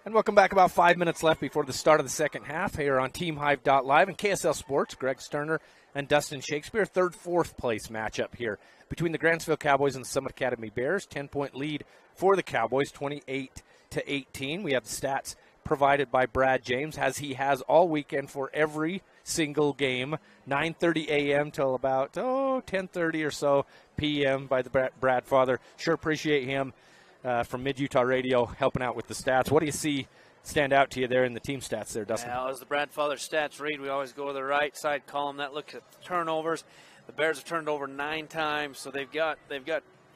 A: And welcome back. About 5 minutes left before the start of the second half here on TeamHive.live and KSL Sports. Greg Sterner and Dustin Shakespeare. Third, fourth place matchup here between the Grantsville Cowboys and the Summit Academy Bears. 10-point lead for the Cowboys, 28-18. We have the stats provided by Brad James, as he has all weekend for every single game. 9:30 a.m. till about 10:30 or so p.m. by the Brad Father. Sure appreciate him. From Mid-Utah Radio, helping out with the stats. What do you see stand out to you there in the team stats there, Dustin?
B: Well, as the Brad Father stats read, we always go to the right side column. That looks at turnovers. The Bears have turned over 9 times, so they've got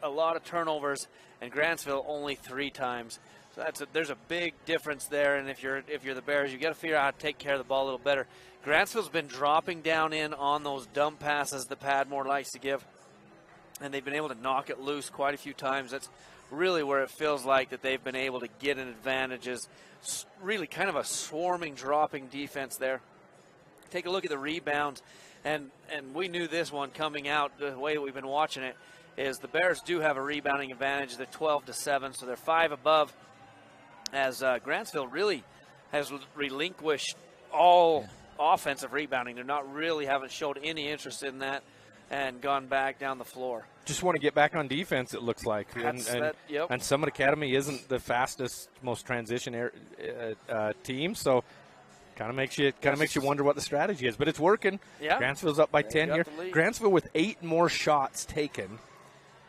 B: a lot of turnovers, and Grantsville only 3 times. So there's a big difference there. And if you're the Bears, you got to figure out how to take care of the ball a little better. Grantsville's been dropping down in on those dump passes that Padmore likes to give, and they've been able to knock it loose quite a few times. That's really where it feels like that they've been able to get an advantage, is really kind of a swarming, dropping defense there. Take a look at the rebounds, and we knew this one coming out the way that we've been watching it, is the Bears do have a rebounding advantage. They're 12-7, so they're 5 above, as Grantsville really has relinquished all offensive rebounding. They're not really haven't showed any interest in that and gone back down the floor.
A: Just want to get back on defense, it looks like. And Summit Academy isn't the fastest, most transition team, so kind of makes you wonder what the strategy is. But it's working. Yeah. Grantsville's up by 10 here. Grantsville with 8 more shots taken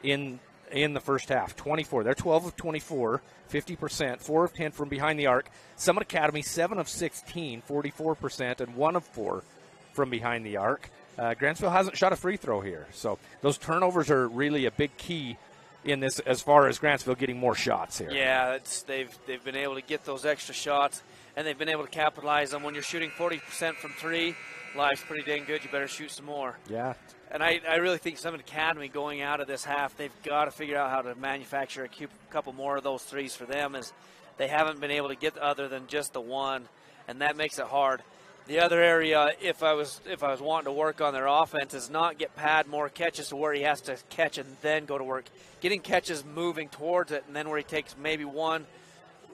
A: in the first half, 24. They're 12 of 24, 50%, 4 of 10 from behind the arc. Summit Academy, 7 of 16, 44%, and 1 of 4 from behind the arc. Grantsville hasn't shot a free throw here. So those turnovers are really a big key in this as far as Grantsville getting more shots here.
B: Yeah, they've been able to get those extra shots, and they've been able to capitalize on. When you're shooting 40% from 3, life's pretty dang good. You better shoot some more.
A: Yeah.
B: And I really think Summit Academy going out of this half, they've got to figure out how to manufacture a couple more of those threes for them, as they haven't been able to get other than just the one, and that makes it hard. The other area, if I was wanting to work on their offense, is not get Pad more catches to where he has to catch and then go to work. Getting catches moving towards it, and then where he takes maybe one,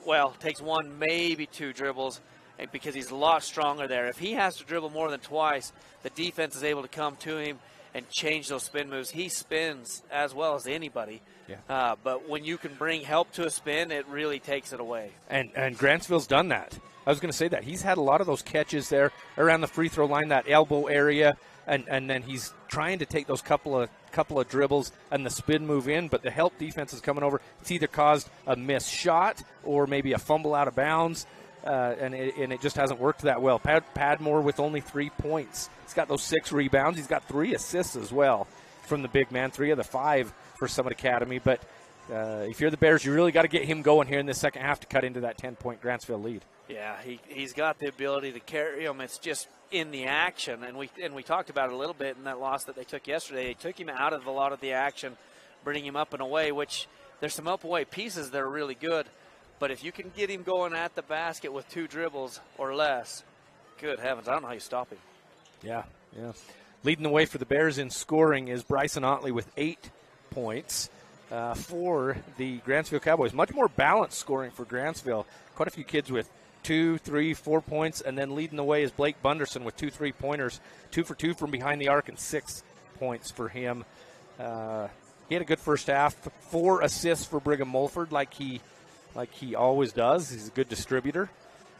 B: maybe 2 dribbles, because he's a lot stronger there. If he has to dribble more than twice, the defense is able to come to him and change those spin moves. He spins as well as anybody. Yeah. But when you can bring help to a spin, it really takes it away. And
A: Grantsville's done that. I was going to say that. He's had a lot of those catches there around the free throw line, that elbow area, and then he's trying to take those couple of dribbles and the spin move in, but the help defense is coming over. It's either caused a missed shot or maybe a fumble out of bounds, and it just hasn't worked that well. Padmore with only 3 points. He's got those 6 rebounds. He's got 3 assists as well from the big man, 3 of the 5 for Summit Academy. But if you're the Bears, you really got to get him going here in the second half to cut into that 10-point Grantsville lead.
B: Yeah, he's got the ability to carry him. It's just in the action, and we talked about it a little bit in that loss that they took yesterday. They took him out of a lot of the action, bringing him up and away, which there's some up away pieces that are really good. But if you can get him going at the basket with 2 dribbles or less, good heavens, I don't know how you stop him.
A: Yeah. Leading the way for the Bears in scoring is Bryson Otley with 8 points for the Grantsville Cowboys. Much more balanced scoring for Grantsville. Quite a few kids with 2, 3, 4 points, and then leading the way is Blake Bunderson with 2 3-pointers, 2 for 2 from behind the arc, and 6 points for him. He had a good first half. 4 assists for Brigham Mulford, like he always does. He's a good distributor.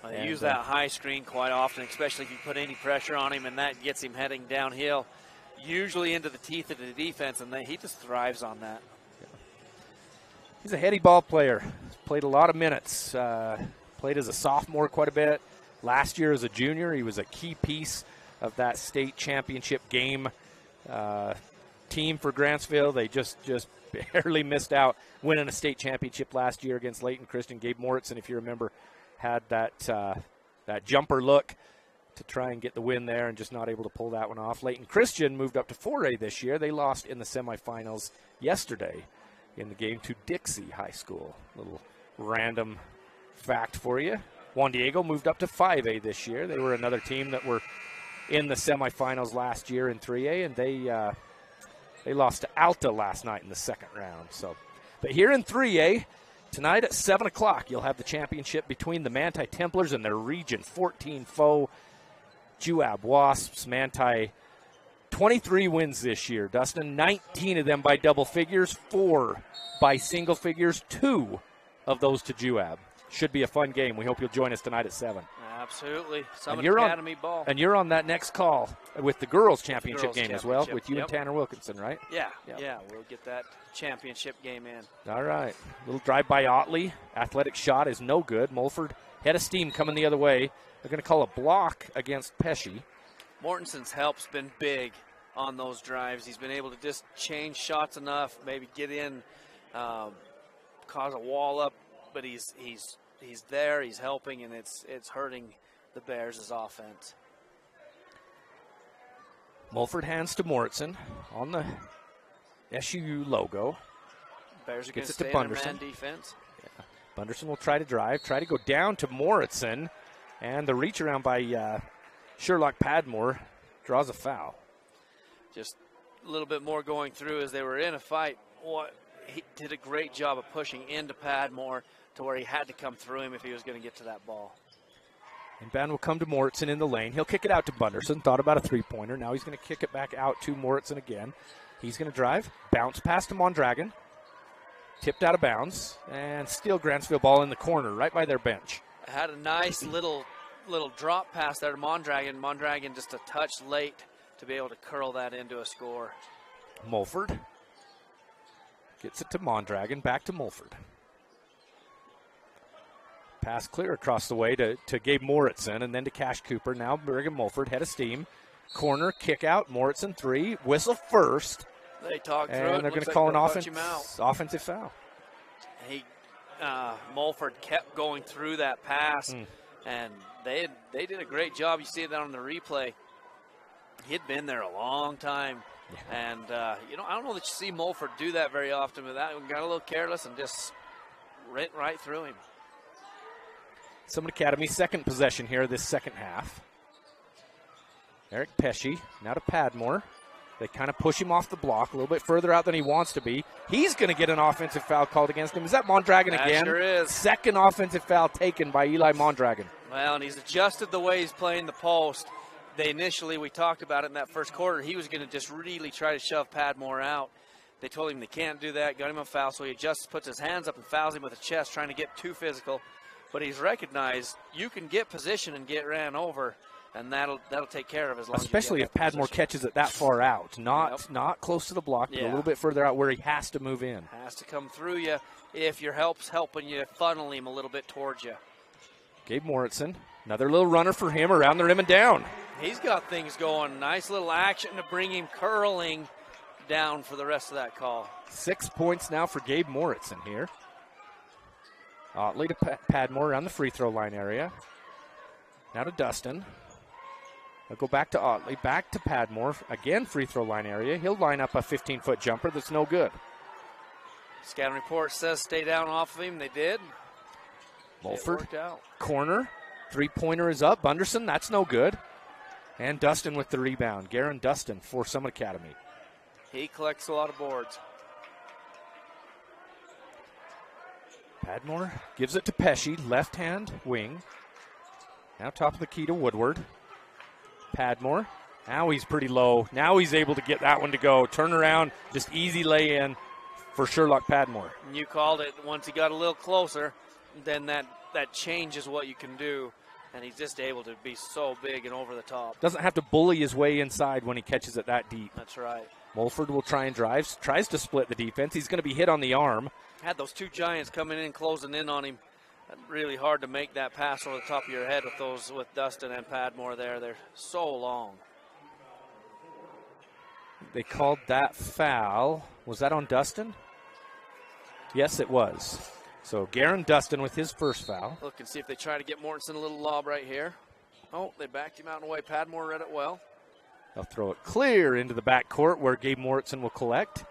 B: They use that high screen quite often, especially if you put any pressure on him, and that gets him heading downhill, usually into the teeth of the defense, and he just thrives on that.
A: Yeah. He's a heady ball player. He's played a lot of minutes. Played as a sophomore quite a bit. Last year as a junior, he was a key piece of that state championship game team for Grantsville. They just barely missed out winning a state championship last year against Layton Christian. Gabe Moritzen, if you remember, had that jumper look to try and get the win there and just not able to pull that one off. Layton Christian moved up to 4A this year. They lost in the semifinals yesterday in the game to Dixie High School. Little random fact for you. Juan Diego moved up to 5A this year. They were another team that were in the semifinals last year in 3A, and they lost to Alta last night in the second round. So, but here in 3A, Tonight at 7 o'clock, you'll have the championship between the Manti Templars and their Region 14 foe, Juab Wasps. Manti, 23 wins this year. Dustin, 19 of them by double figures, 4 by single figures, 2 of those to Juab. Should be a fun game. We hope you'll join us tonight at 7.
B: Absolutely. Summit Academy ball.
A: And you're on that next call with the girls' championship game as well, with you
B: Yep.
A: and Tanner Wilkinson, right?
B: Yeah,
A: Yep.
B: yeah. We'll get that championship game in.
A: All right. Little drive by Otley. Athletic shot is no good. Mulford head of steam coming the other way. They're going to call a block against Pesci.
B: Mortenson's help's been big on those drives. He's been able to just change shots enough, maybe get in, cause a wall up, but he's there, he's helping, and it's hurting the Bears' offense.
A: Mulford hands to Morrison on the SUU logo.
B: Bears are going to
A: Gets it to
B: stay in their
A: Bunderson.
B: man defense.
A: Yeah. Bunderson will try to drive, try to go down to Morrison, and the reach around by Sherlock Padmore draws a foul.
B: Just a little bit more going through as they were in a fight. He did a great job of pushing into Padmore to where he had to come through him if he was going to get to that ball.
A: And Ben will come to Morrison in the lane. He'll kick it out to Bunderson. Thought about a three-pointer. Now he's going to kick it back out to Morrison again. He's going to drive, bounce past him on Dragon, tipped out of bounds, and still Grantsville ball in the corner right by their bench.
B: Had a nice little drop pass there to Mondragon. Mondragon just a touch late to be able to curl that into a score.
A: Mulford gets it to Mondragon, back to Mulford. Pass clear across the way to Gabe Moritzen and then to Cash Cooper. Now Brigham Mulford, head of steam. Corner, kick out, Moritzen 3, whistle first.
B: They talked through it.
A: And they're going to
B: Looks
A: call
B: like
A: an
B: they'll punch
A: offensive foul.
B: Mulford kept going through that pass, and they did a great job. You see that on the replay. He'd been there a long time. And, I don't know that you see Mulford do that very often, but that one got a little careless and just went right through him.
A: Summit Academy, second possession here this second half. Eric Pesci, now to Padmore. They kind of push him off the block a little bit further out than he wants to be. He's going to get an offensive foul called against him. Is that Mondragon again?
B: Sure is.
A: Second offensive foul taken by Eli Mondragon.
B: Well, and he's adjusted the way he's playing the post. We talked about it in that first quarter. He was going to just really try to shove Padmore out. They told him they can't do that, got him a foul, so he adjusts, puts his hands up and fouls him with the chest, trying to get too physical. But he's recognized you can get position and get ran over, and that'll take care of as long
A: especially
B: as
A: if Padmore catches it that far out, not close to the block, but a little bit further out where he has to move in.
B: Has to come through you if your help's helping you funnel him a little bit towards you.
A: Gabe Moritzen, another little runner for him around the rim and down.
B: He's got things going. Nice little action to bring him curling down for the rest of that call.
A: 6 points now for Gabe Moritzen here. Otley to Padmore around the free throw line area. Now to Dustin. They'll go back to Otley, back to Padmore. Again, free throw line area. He'll line up a 15-foot jumper that's no good.
B: Scouting report says stay down off of him. They did.
A: Mulford,
B: worked out.
A: Corner. Three-pointer is up. Bunderson, that's no good. And Dustin with the rebound. Garen Dustin for Summit Academy.
B: He collects a lot of boards.
A: Padmore gives it to Pesci, left-hand wing. Now top of the key to Woodward. Padmore. Now he's pretty low. Now he's able to get that one to go. Turn around, just easy lay-in for Sherlock Padmore.
B: And you called it. Once he got a little closer, then that changes what you can do. And he's just able to be so big and over the top.
A: Doesn't have to bully his way inside when he catches it that deep.
B: That's right.
A: Mulford will try and drive, tries to split the defense. He's going to be hit on the arm.
B: Had those two giants coming in, closing in on him. Really hard to make that pass over the top of your head with Dustin and Padmore there. They're so long.
A: They called that foul. Was that on Dustin? Yes, it was. So Garen Dustin with his first foul.
B: Look and see if they try to get Mortensen a little lob right here. Oh, they backed him out and away. Padmore read it well.
A: They'll throw it clear into the backcourt where Gabe Moritzen will collect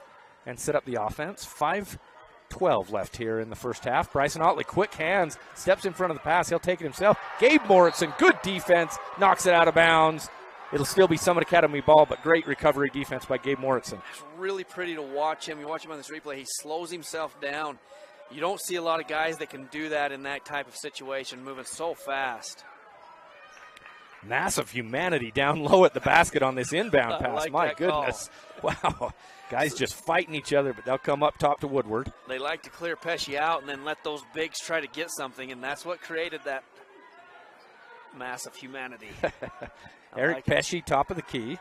A: and set up the offense. 5:12 left here in the first half. Bryson Otley, quick hands, steps in front of the pass. He'll take it himself. Gabe Moritzen, good defense, knocks it out of bounds. It'll still be Summit Academy ball, but great recovery defense by Gabe Moritzen.
B: It's really pretty to watch him. You watch him on this replay. He slows himself down. You don't see a lot of guys that can do that in that type of situation, moving so fast.
A: Massive humanity down low at the basket on this inbound pass.
B: Like
A: My goodness. Wow. Guys just fighting each other, but they'll come up top to Woodward.
B: They like to clear Pesci out and then let those bigs try to get something, and that's what created that massive humanity.
A: Eric Pesci, top of the key.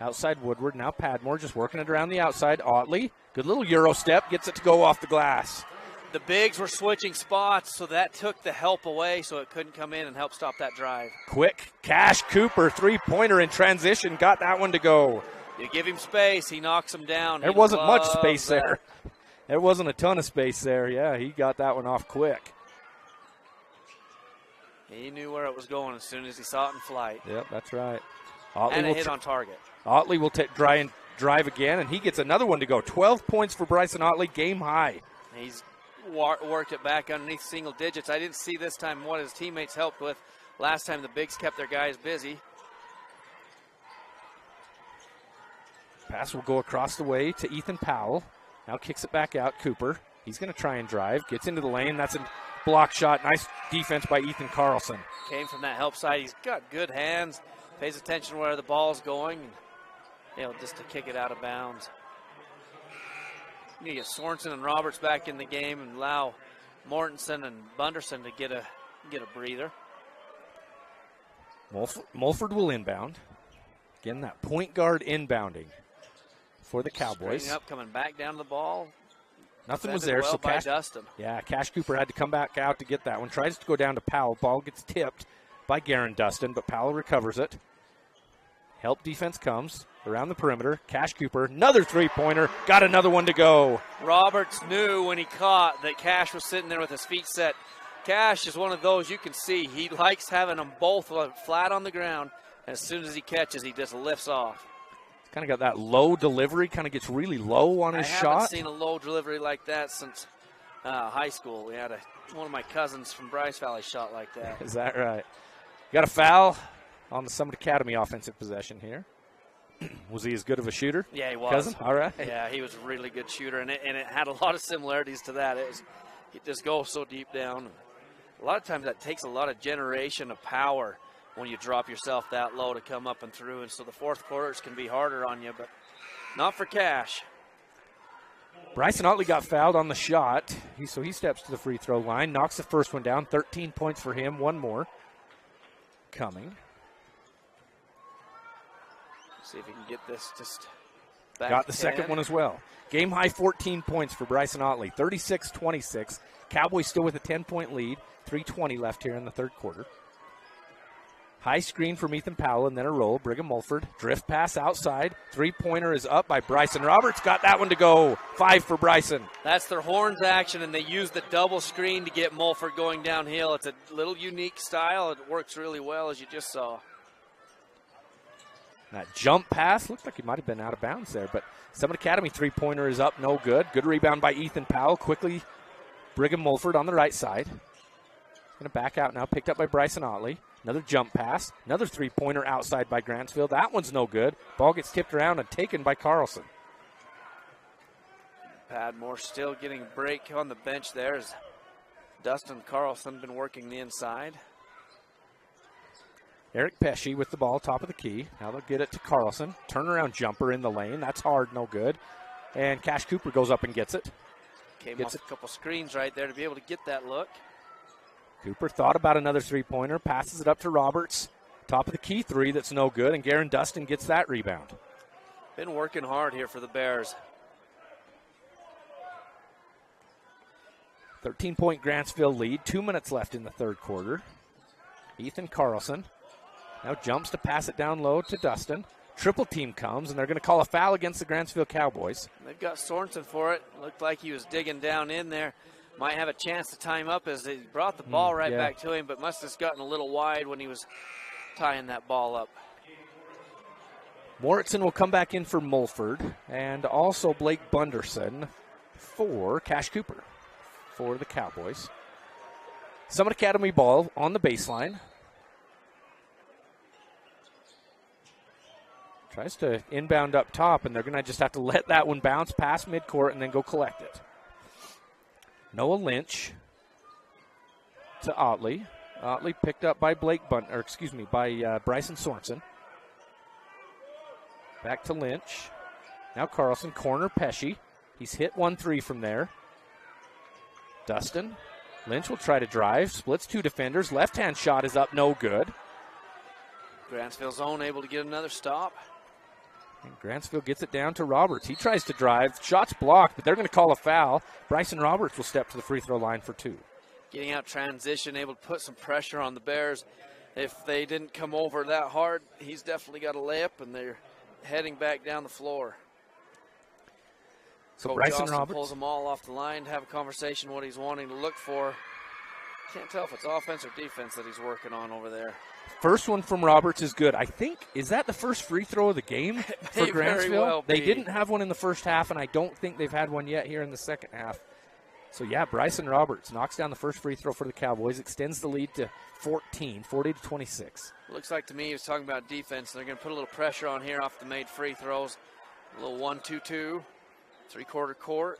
A: Outside Woodward. Now Padmore just working it around the outside. Otley, good little Euro step, gets it to go off the glass.
B: The bigs were switching spots, so that took the help away, so it couldn't come in and help stop that drive.
A: Quick, Cash Cooper, three-pointer in transition, got that one to go.
B: You give him space, he knocks him down.
A: There wasn't much space there. There wasn't a ton of space there. Yeah, he got that one off quick.
B: He knew where it was going as soon as he saw it in flight.
A: Yep, that's right.
B: And a hit on target.
A: Otley will drive again, and he gets another one to go. 12 points for Bryson Otley, game high.
B: He's worked it back underneath single digits. I didn't see this time what his teammates helped with. Last time the bigs kept their guys busy.
A: Pass will go across the way to Ethan Powell. Now kicks it back out. Cooper. He's going to try and drive. Gets into the lane. That's a block shot. Nice defense by Ethan Carlson.
B: Came from that help side. He's got good hands. Pays attention where the ball's going. Just to kick it out of bounds. You get Sorensen and Roberts back in the game and allow Mortensen and Bunderson to get a breather.
A: Mulford will inbound. Again, that point guard inbounding for the Cowboys.
B: Up, coming back down to the ball.
A: Nothing was there,
B: well
A: so
B: Dustin.
A: Yeah, Cash Cooper had to come back out to get that one. Tries to go down to Powell. Ball gets tipped by Garen Dustin, but Powell recovers it. Help defense comes around the perimeter. Cash Cooper, another three-pointer. Got another one to go.
B: Roberts knew when he caught that Cash was sitting there with his feet set. Cash is one of those you can see. He likes having them both flat on the ground. As soon as he catches, he just lifts off.
A: He's kind of got that low delivery, kind of gets really low on his shot.
B: I haven't seen a low delivery like that since high school. We had one of my cousins from Bryce Valley shot like that.
A: Is that right? Got a foul on the Summit Academy offensive possession here. Was he as good of a shooter?
B: Yeah, he was.
A: Cousin? All right.
B: Yeah, he was a really good shooter, and it had a lot of similarities to that. It just goes so deep down. A lot of times that takes a lot of generation of power when you drop yourself that low to come up and through, and so the fourth quarters can be harder on you, but not for Cash.
A: Bryson Otley got fouled on the shot, so he steps to the free throw line, knocks the first one down. 13 points for him, one more coming.
B: See if he can get this just back.
A: Got the second one as well. Game high 14 points for Bryson Otley, 36-26. Cowboys still with a 10-point lead, 3:20 left here in the third quarter. High screen from Ethan Powell and then a roll. Brigham Mulford, drift pass outside. Three-pointer is up by Bryson Roberts. Got that one to go. 5 for Bryson.
B: That's their horns action, and they use the double screen to get Mulford going downhill. It's a little unique style. It works really well, as you just saw.
A: That jump pass looked like he might have been out of bounds there, but Summit Academy three-pointer is up, no good. Good rebound by Ethan Powell. Quickly, Brigham Mulford on the right side. Going to back out now, picked up by Bryson Otley. Another jump pass. Another three-pointer outside by Grantsville. That one's no good. Ball gets tipped around and taken by Carlson.
B: Padmore still getting a break on the bench there as Dustin Carlson been working the inside.
A: Eric Pesci with the ball, top of the key. Now they'll get it to Carlson. Turnaround jumper in the lane. That's hard, no good. And Cash Cooper goes up and gets it.
B: Came off a couple screens right there to be able to get that look.
A: Cooper thought about another three-pointer, passes it up to Roberts. Top of the key three that's no good, and Garen Dustin gets that rebound.
B: Been working hard here for the Bears.
A: 13-point Grantsville lead, 2 minutes left in the third quarter. Ethan Carlson now jumps to pass it down low to Dustin. Triple team comes, and they're going to call a foul against the Grantsville Cowboys.
B: They've got Sorensen for it. Looked like he was digging down in there. Might have a chance to time up as they brought the ball back to him, but must have gotten a little wide when he was tying that ball up.
A: Mortensen will come back in for Mulford, and also Blake Bunderson for Cash Cooper for the Cowboys. Summit Academy ball on the baseline. Tries to inbound up top, and they're going to just have to let that one bounce past midcourt and then go collect it. Noah Lynch to Otley. Otley picked up by by Bryson Sorensen. Back to Lynch. Now Carlson, corner, Pesci. He's hit 1-3 from there. Dustin. Lynch will try to drive. Splits two defenders. Left-hand shot is up, no good.
B: Grantsville's own able to get another stop.
A: And Grantsville gets it down to Roberts. He tries to drive. Shot's blocked, but they're going to call a foul. Bryson Roberts will step to the free throw line for 2.
B: Getting out transition, able to put some pressure on the Bears. If they didn't come over that hard, he's definitely got a layup, and they're heading back down the floor.
A: So
B: Coach
A: Bryson
B: Austin
A: Roberts
B: pulls them all off the line to have a conversation what he's wanting to look for. Can't tell if it's offense or defense that he's working on over there.
A: First one from Roberts is good. I think, is that the first free throw of the game for Grantsville? They didn't have one in the first half, and I don't think they've had one yet here in the second half. So, yeah, Bryson Roberts knocks down the first free throw for the Cowboys, extends the lead to 40-26.
B: Looks like to me he was talking about defense. They're going to put a little pressure on here off the made free throws. A little 1-2-2, three-quarter court.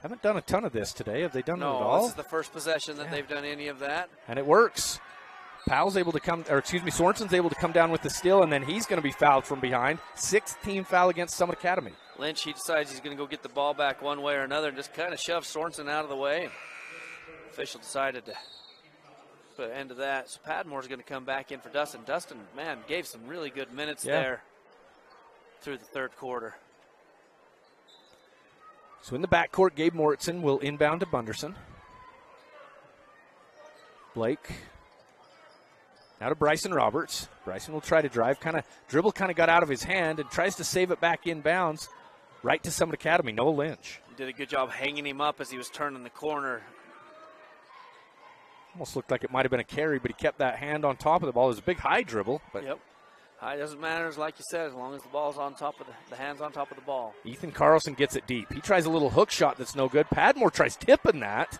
A: Haven't done a ton of this today. Have they done it at all?
B: No, this is the first possession that they've done any of that.
A: And it works. Sorensen's able to come down with the steal, and then he's going to be fouled from behind. 6th team foul against Summit Academy.
B: Lynch, he decides he's going to go get the ball back one way or another and just kind of shove Sorensen out of the way. Official decided to put an end to that. So Padmore's going to come back in for Dustin. Dustin, man, gave some really good minutes there through the third quarter.
A: So in the backcourt, Gabe Mortson will inbound to Bunderson. Blake. Now to Bryson Roberts. Bryson will try to drive. Dribble got out of his hand and tries to save it back inbounds. Right to Summit Academy. Noah Lynch.
B: He did a good job hanging him up as he was turning the corner.
A: Almost looked like it might have been a carry, but he kept that hand on top of the ball. It was a big high dribble. But
B: yep. High doesn't matter, like you said, as long as the ball's on top of the hand's on top of the ball.
A: Ethan Carlson gets it deep. He tries a little hook shot that's no good. Padmore tries tipping that,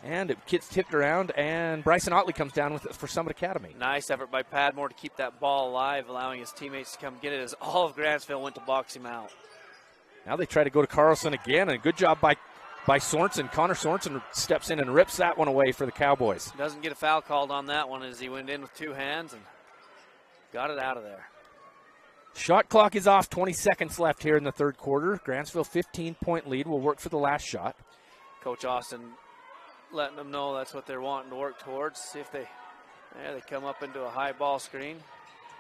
A: and it gets tipped around, and Bryson Otley comes down with it for Summit Academy.
B: Nice effort by Padmore to keep that ball alive, allowing his teammates to come get it as all of Grantsville went to box him out.
A: Now they try to go to Carlson again, and a good job by Sorensen. Connor Sorensen steps in and rips that one away for the Cowboys.
B: Doesn't get a foul called on that one as he went in with two hands and got it out of there.
A: Shot clock is off, 20 seconds left here in the third quarter. Grantsville 15-point lead will work for the last shot.
B: Coach Austin letting them know that's what they're wanting to work towards. See if they come up into a high ball screen.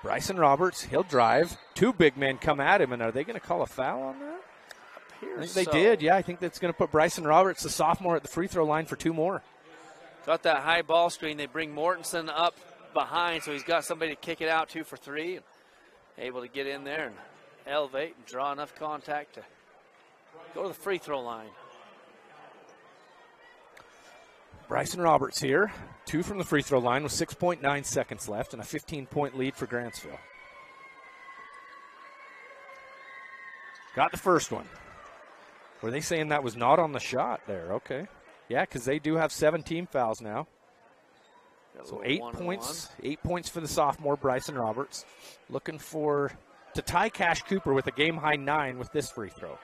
A: Bryson Roberts, he'll drive. Two big men come at him, and are they going to call a foul on that? I think they did, yeah. I think that's going to put Bryson Roberts, the sophomore, at the free throw line for 2 more.
B: Got that high ball screen. They bring Mortensen up behind, so he's got somebody to kick it out to for 3. Able to get in there and elevate and draw enough contact to go to the free throw line.
A: Bryson Roberts here, 2 from the free throw line with 6.9 seconds left and a 15-point lead for Grantsville. Got the first one. Were they saying that was not on the shot there? Okay. Yeah, because they do have 7 team fouls now. So 8 points. 8 points for the sophomore, Bryson Roberts. Looking to tie Cash Cooper with a game-high 9 with this free throw.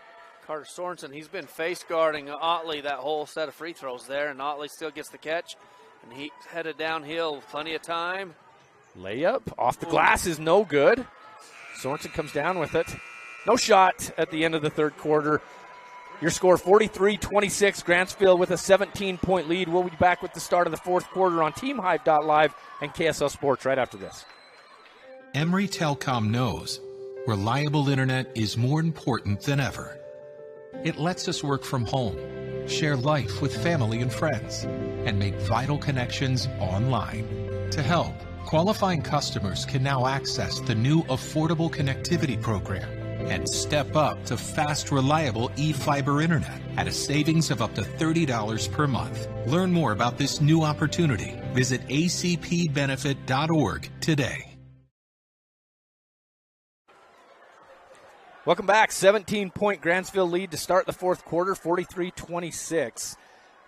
B: Carter Sorensen, he's been face guarding Otley that whole set of free throws there, and Otley still gets the catch. And he's headed downhill with plenty of time.
A: Layup off the glass is no good. Sorensen comes down with it. No shot at the end of the third quarter. Your score 43-26, Grantsville with a 17-point lead. We'll be back with the start of the fourth quarter on TeamHive.live and KSL Sports right after this.
H: Emory Telecom knows reliable internet is more important than ever. It lets us work from home, share life with family and friends, and make vital connections online. To help, qualifying customers can now access the new Affordable Connectivity Program and step up to fast, reliable e-fiber internet at a savings of up to $30 per month. Learn more about this new opportunity. Visit acpbenefit.org today.
A: Welcome back. 17-point Grantsville lead to start the fourth quarter, 43-26.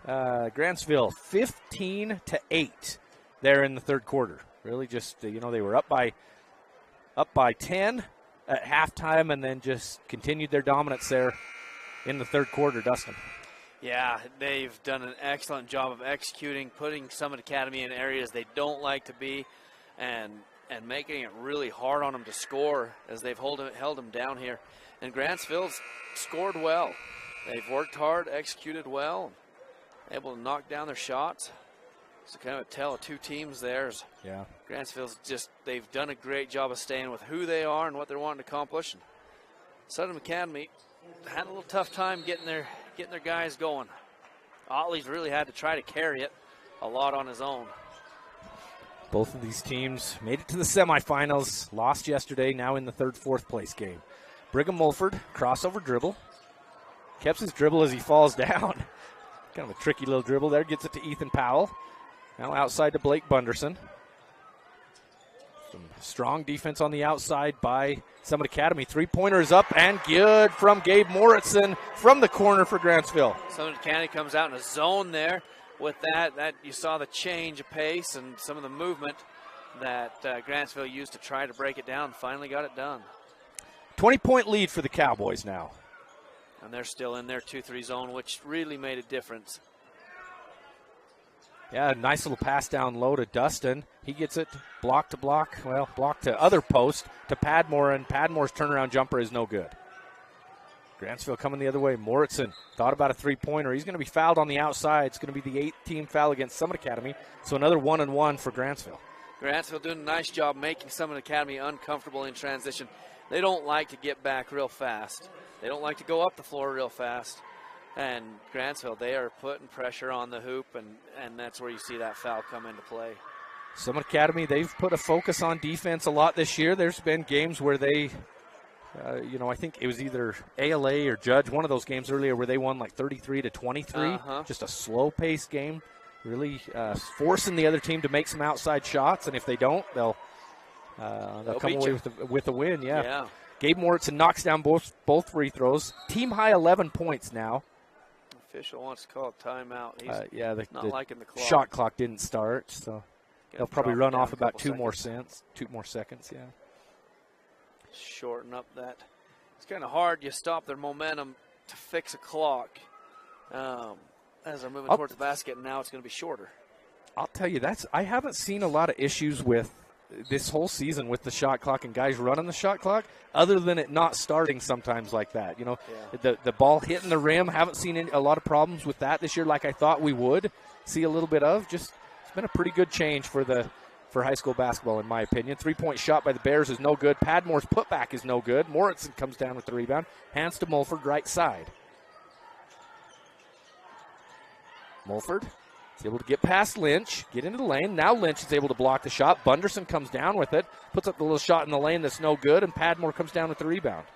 A: Grantsville 15-8 there in the third quarter. Really just, they were up by 10 at halftime and then just continued their dominance there in the third quarter, Dustin.
B: Yeah, they've done an excellent job of executing, putting Summit Academy in areas they don't like to be, and making it really hard on them to score as they've held them down here. And Grantsville's scored well. They've worked hard, executed well, able to knock down their shots. So kind of a tell of two teams there.
A: Yeah.
B: Grantsville's they've done a great job of staying with who they are and what they're wanting to accomplish. And Southern Academy had a little tough time getting their guys going. Otley's really had to try to carry it a lot on his own.
A: Both of these teams made it to the semifinals, lost yesterday, now in the third, fourth place game. Brigham Mulford, crossover dribble. Kept his dribble as he falls down. Kind of a tricky little dribble there. Gets it to Ethan Powell. Now outside to Blake Bunderson. Some strong defense on the outside by Summit Academy. Three-pointer is up and good from Gabe Moritzen from the corner for Grantsville.
B: Summit Academy comes out in a zone there. With that you saw the change of pace and some of the movement that Grantsville used to try to break it down. Finally got it done.
A: 20-point lead for the Cowboys now.
B: And they're still in their 2-3 zone, which really made a difference.
A: Yeah, nice little pass down low to Dustin. He gets it block to block, block to other post to Padmore, and Padmore's turnaround jumper is no good. Grantsville coming the other way. Moritzen thought about a three-pointer. He's going to be fouled on the outside. It's going to be the 8th team foul against Summit Academy, so another 1-and-1 for Grantsville.
B: Grantsville doing a nice job making Summit Academy uncomfortable in transition. They don't like to get back real fast. They don't like to go up the floor real fast. And Grantsville, they are putting pressure on the hoop, and that's where you see that foul come into play.
A: Summit Academy, they've put a focus on defense a lot this year. There's been games where they, I think it was either ALA or Judge, one of those games earlier where they won like 33-23. Just a slow-paced game, really forcing the other team to make some outside shots, and if they don't, they'll come away with a win. Yeah. Gabe Moritzen knocks down both free throws. Team high 11 points now.
B: Official wants to call a timeout. He's
A: the
B: liking the clock.
A: Shot clock didn't start, so they'll probably run off about two more seconds. Yeah.
B: Shorten up that. It's kind of hard. You stop their momentum to fix a clock as they're moving towards the basket, and now it's going to be shorter.
A: I'll tell you, I haven't seen a lot of issues with this whole season with the shot clock and guys running the shot clock, other than it not starting sometimes like that. The ball hitting the rim, haven't seen a lot of problems with that this year like I thought we would see a little bit of. It's been a pretty good change for high school basketball, in my opinion. 3-point shot by the Bears is no good. Padmore's putback is no good. Moritzen comes down with the rebound. Hands to Mulford, right side. Mulford is able to get past Lynch, get into the lane. Now Lynch is able to block the shot. Bunderson comes down with it, puts up the little shot in the lane that's no good, and Padmore comes down with the rebound.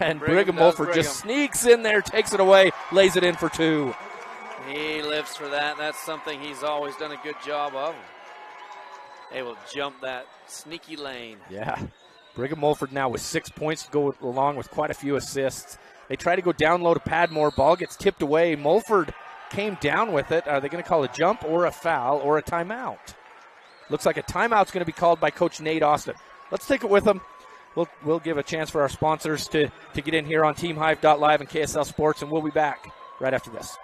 A: And Brigham Mulford just sneaks in there, takes it away, lays it in for two.
B: He lives for that. That's something he's always done a good job of. Able to jump that sneaky lane.
A: Yeah. Brigham Mulford now with 6 points to go along with quite a few assists. They try to go down low to Padmore. Ball gets tipped away. Mulford came down with it. Are they going to call a jump or a foul or a timeout? Looks like a timeout's going to be called by Coach Nate Austin. Let's take it with them. We'll give a chance for our sponsors to get in here on TeamHive.live and KSL Sports, and we'll be back right after this.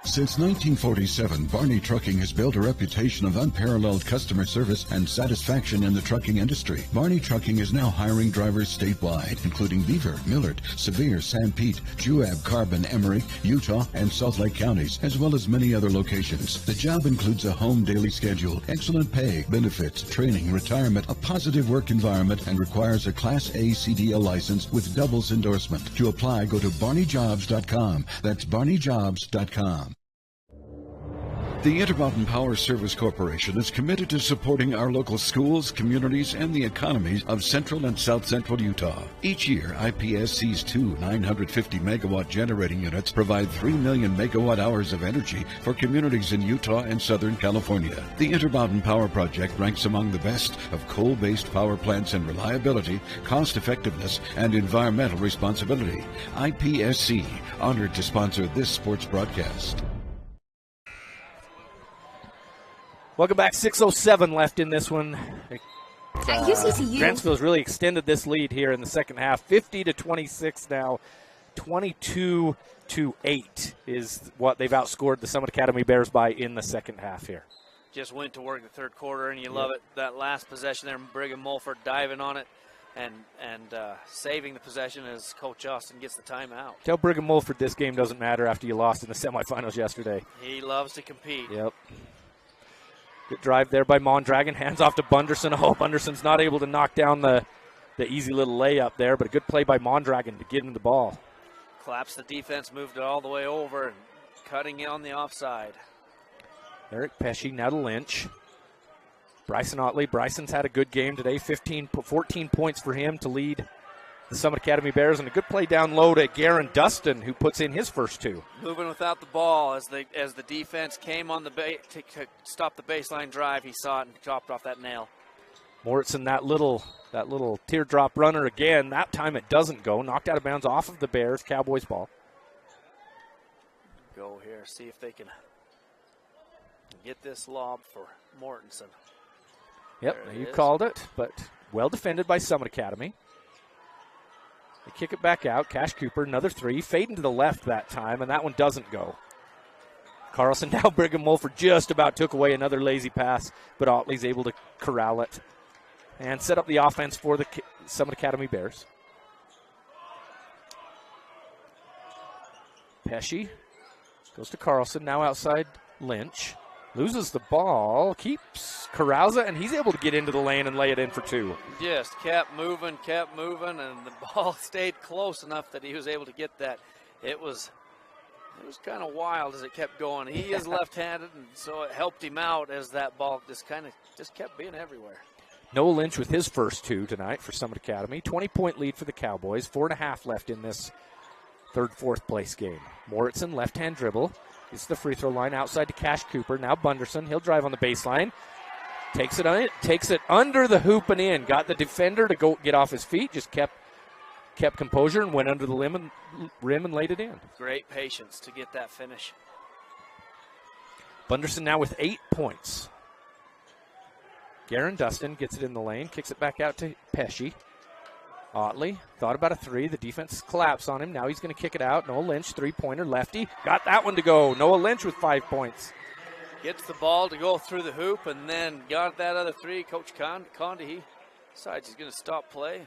I: Since 1947, Barney Trucking has built a reputation of unparalleled customer service and satisfaction in the trucking industry. Barney Trucking is now hiring drivers statewide, including Beaver, Millard, Sevier, San Pete, Juab, Carbon, Emmerich, Utah, and Salt Lake counties, as well as many other locations. The job includes a home daily schedule, excellent pay, benefits, training, retirement, a positive work environment, and requires a Class A CDL license with doubles endorsement. To apply, go to barneyjobs.com. That's barneyjobs.com. The Intermountain Power Service Corporation is committed to supporting our local schools, communities, and the economies of central and south central Utah. Each year, IPSC's two 950-megawatt generating units provide 3 million megawatt hours of energy for communities in Utah and Southern California. The Intermountain Power Project ranks among the best of coal-based power plants in reliability, cost-effectiveness, and environmental responsibility. IPSC, honored to sponsor this sports broadcast.
A: Welcome back. 6:07 left in this one.
J: At UCCU,
A: Grantsville's really extended this lead here in the second half. 50-26 now. 22-8 is what they've outscored the Summit Academy Bears by in the second half here.
B: Just went to work the third quarter, and you love it. That last possession there, Brigham Mulford diving on it and saving the possession as Coach Austin gets the timeout.
A: Tell Brigham Mulford this game doesn't matter after you lost in the semifinals yesterday.
B: He loves to compete.
A: Yep. Good drive there by Mondragon. Hands off to Bunderson. Oh, Bunderson's not able to knock down the easy little layup there, but a good play by Mondragon to get him the ball.
B: Claps the defense, moved it all the way over, and cutting in on the offside.
A: Eric Pesci now to Lynch. Bryson Otley. Bryson's had a good game today. 14 points for him to lead the Summit Academy Bears, and a good play down low to Garen Dustin, who puts in his first two.
B: Moving without the ball as the defense came on the to stop the baseline drive. He saw it and dropped off that nail.
A: Moritzen, that little teardrop runner again. That time it doesn't go. Knocked out of bounds off of the Bears. Cowboys ball.
B: Go here, see if they can get this lob for Mortensen.
A: Yep, you called it, but well defended by Summit Academy. They kick it back out. Cash Cooper, another three. Fading to the left that time, and that one doesn't go. Carlson, now Brigham Mulford just about took away another lazy pass, but Otley's able to corral it and set up the offense for the Summit Academy Bears. Pesci goes to Carlson, now outside Lynch. Loses the ball, keeps Carouza, and he's able to get into the lane and lay it in for two.
B: Just kept moving, and the ball stayed close enough that he was able to get that. It was kind of wild as it kept going. He is left-handed, and so it helped him out as that ball just kept being everywhere.
A: Noah Lynch with his first two tonight for Summit Academy. 20-point lead for the Cowboys. 4.5 left in this fourth place game. Moritzen, left-hand dribble. Gets the free throw line outside to Cash Cooper. Now Bunderson. He'll drive on the baseline. Takes it under the hoop and in. Got the defender to go get off his feet. Just kept composure and went under the rim and laid it in.
B: Great patience to get that finish.
A: Bunderson now with 8 points. Garen Dustin gets it in the lane. Kicks it back out to Pesci. Otley thought about a three. The defense collapsed on him. Now he's going to kick it out. Noah Lynch, three-pointer, lefty. Got that one to go. Noah Lynch with 5 points.
B: Gets the ball to go through the hoop and then got that other three. Coach Condi, he decides he's going to stop play.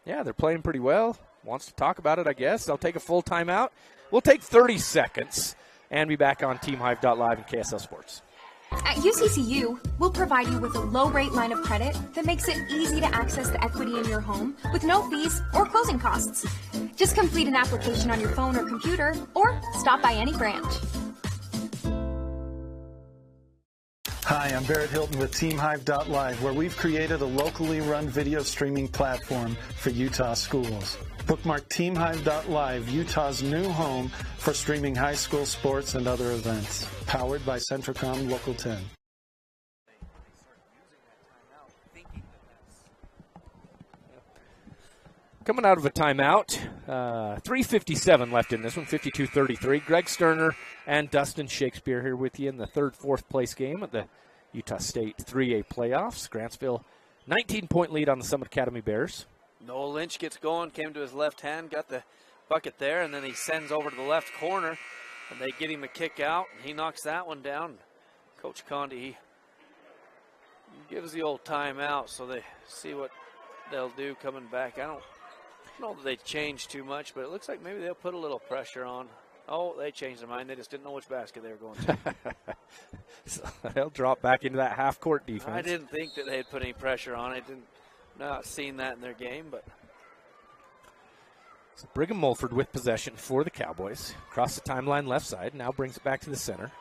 A: Yeah, they're playing pretty well. Wants to talk about it, I guess. They'll take a full timeout. We'll take 30 seconds and be back on TeamHive.live and KSL Sports.
J: At UCCU, we'll provide you with a low-rate line of credit that makes it easy to access the equity in your home with no fees or closing costs. Just complete an application on your phone or computer or stop by any branch.
D: Hi, I'm Barrett Hilton with TeamHive.live, where we've created a locally run video streaming platform for Utah schools. Bookmark TeamHive.live, Utah's new home for streaming high school sports and other events. Powered by Centricom Local 10.
A: Coming out of a timeout, 3:57 left in this one, 52-33. Greg Sterner and Dustin Shakespeare here with you in the fourth place game at the Utah State 3A playoffs. Grantsville, 19-point lead on the Summit Academy Bears.
B: Noah Lynch gets going, came to his left hand, got the bucket there, and then he sends over to the left corner, and they get him a kick out, and he knocks that one down. Coach Condi, he gives the old timeout so they see what they'll do coming back. I don't know that they changed too much, but it looks like maybe they'll put a little pressure on. Oh, they changed their mind. They just didn't know which basket they were going to.
A: So they'll drop back into that half-court defense.
B: I didn't think that they had put any pressure on it. Not seen that in their game, but.
A: So Brigham Mulford with possession for the Cowboys. Across the timeline left side. Now brings it back to the center.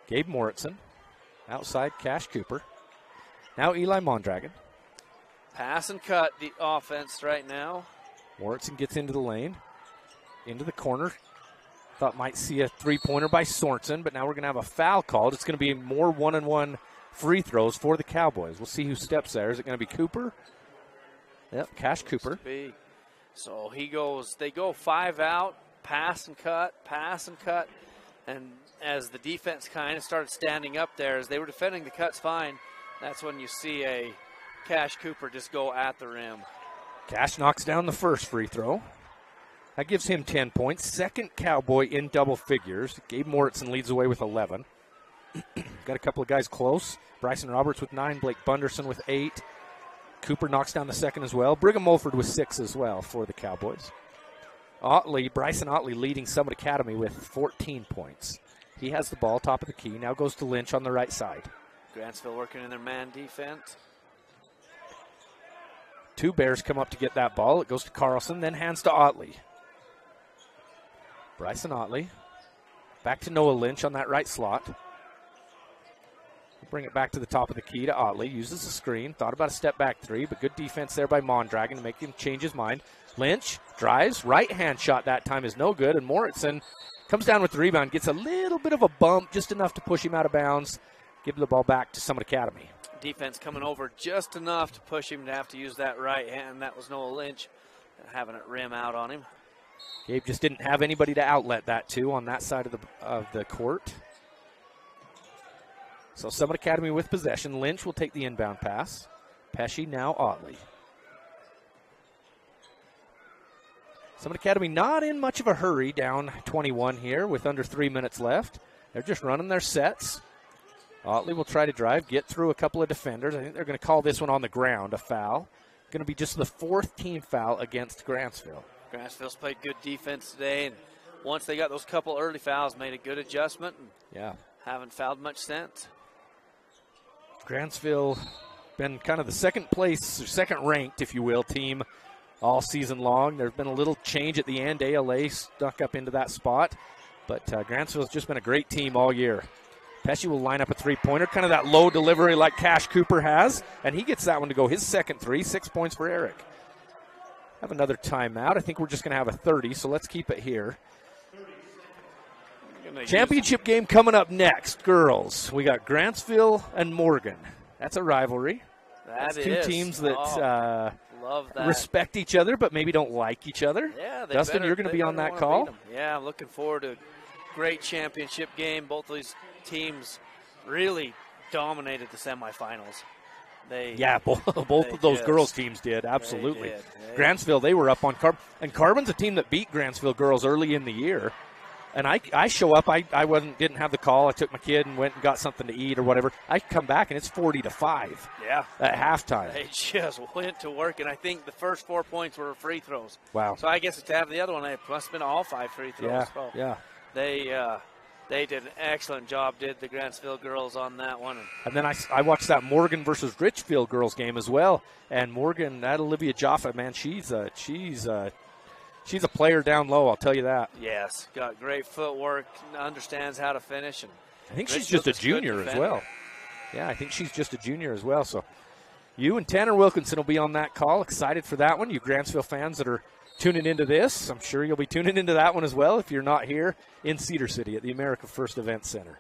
A: Gabe Moritzen. Outside Cash Cooper. Now Eli Mondragon.
B: Pass and cut the offense right now.
A: Moritzen gets into the lane. Into the corner. Thought might see a three-pointer by Sorensen, but now we're going to have a foul called. It's going to be more one-on-one free throws for the Cowboys. We'll see who steps there. Is it going to be Cooper? Yep, Cash Cooper.
B: So they go 5 out, pass and cut. And as the defense kind of started standing up there, as they were defending the cuts fine, that's when you see a Cash Cooper just go at the rim.
A: Cash knocks down the first free throw. That gives him 10 points. Second Cowboy in double figures. Gabe Mortensen leads away with 11. Got a couple of guys close. Bryson Roberts with 9. Blake Bunderson with 8. Cooper knocks down the second as well. Brigham Mulford with 6 as well for the Cowboys. Bryson Otley leading Summit Academy with 14 points. He has the ball, top of the key. Now goes to Lynch on the right side.
B: Grantsville working in their man defense.
A: 2 Bears come up to get that ball. It goes to Carlson, then hands to Otley. Bryson Otley. Back to Noah Lynch on that right slot. Bring it back to the top of the key to Otley. Uses the screen. Thought about a step back 3, but good defense there by Mondragon to make him change his mind. Lynch drives. Right hand shot that time is no good. And Mortensen comes down with the rebound. Gets a little bit of a bump, just enough to push him out of bounds. Give the ball back to Summit Academy.
B: Defense coming over just enough to push him to have to use that right hand. That was Noah Lynch having it rim out on him.
A: Gabe just didn't have anybody to outlet that to on that side of the court. So Summit Academy with possession. Lynch will take the inbound pass. Pesci now Otley. Summit Academy not in much of a hurry, down 21 here with under 3 minutes left. They're just running their sets. Otley will try to drive, get through a couple of defenders. I think they're going to call this one on the ground a foul. Going to be just the 4th team foul against Grantsville.
B: Grantsville's played good defense today, and once they got those couple early fouls, made a good adjustment. And haven't fouled much since.
A: Grantsville been kind of the second ranked, if you will, team all season long. There's been a little change at the end. ALA stuck up into that spot, but Grantsville's just been a great team all year. Pesci will line up a 3-pointer, kind of that low delivery like Cash Cooper has, and he gets that one to go. His second 3, 6 points for Eric. Have another timeout. I think we're just going to have a 30, so let's keep it here. Championship game coming up next, girls. We got Grantsville and Morgan. That's a rivalry. That's two teams that
B: love that.
A: Respect each other, but maybe don't like each other.
B: Yeah,
A: Dustin, you're going to be on that call?
B: Yeah, I'm looking forward to a great championship game. Both of these teams really dominated the semifinals.
A: Both of those girls' teams did, absolutely. Grantsville, they were up on Carbon. And Carbon's a team that beat Grantsville girls early in the year. And I show up, I didn't have the call. I took my kid and went and got something to eat or whatever. I come back and it's 40-5.
B: Yeah.
A: At halftime.
B: They just went to work, and I think the first 4 points were free throws.
A: Wow.
B: So I guess to have the other one, it must have been all 5 free throws.
A: Yeah.
B: They did an excellent job, did the Grantsville girls on that one.
A: And then I watched that Morgan versus Richfield girls game as well. And Morgan, that Olivia Jaffa, man, she's a player down low, I'll tell you that.
B: Yes, got great footwork, understands how to finish. And
A: I think she's just a junior as well. Yeah, I think she's just a junior as well. So you and Tanner Wilkinson will be on that call. Excited for that one. You Grantsville fans that are tuning into this, I'm sure you'll be tuning into that one as well if you're not here in Cedar City at the America First Event Center.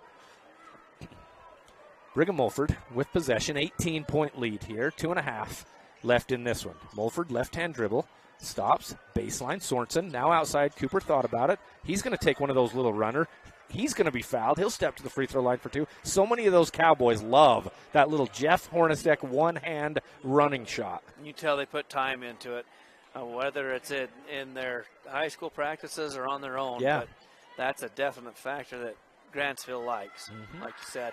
A: Brigham Mulford with possession, 18-point lead here, 2.5 left in this one. Mulford, left-hand dribble. Stops, baseline, Sorensen, now outside. Cooper thought about it. He's going to take one of those little runner. He's going to be fouled. He'll step to the free throw line for 2. So many of those Cowboys love that little Jeff Hornacek one-hand running shot.
B: You tell they put time into it, whether it's in their high school practices or on their own.
A: Yeah.
B: But that's a definite factor that Grantsville likes, like you said.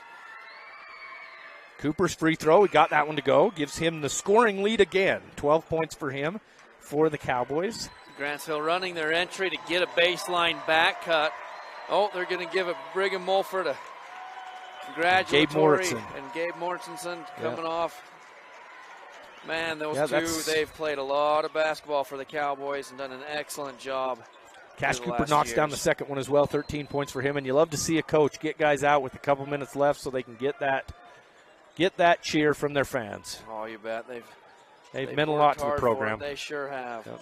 A: Cooper's free throw, he got that one to go. Gives him the scoring lead again. 12 points for him. For the Cowboys.
B: Grantsville running their entry to get a baseline back cut. Oh, they're going to give it Brigham Mulford a congratulatory. And Gabe Mortensen coming off. Man, those two, they've played a lot of basketball for the Cowboys and done an excellent job.
A: Cash Cooper knocks down the second one as well, 13 points for him. And you love to see a coach get guys out with a couple minutes left so they can get that cheer from their fans.
B: Oh, you bet.
A: They've meant a lot to the program.
B: They sure have.
A: Yep.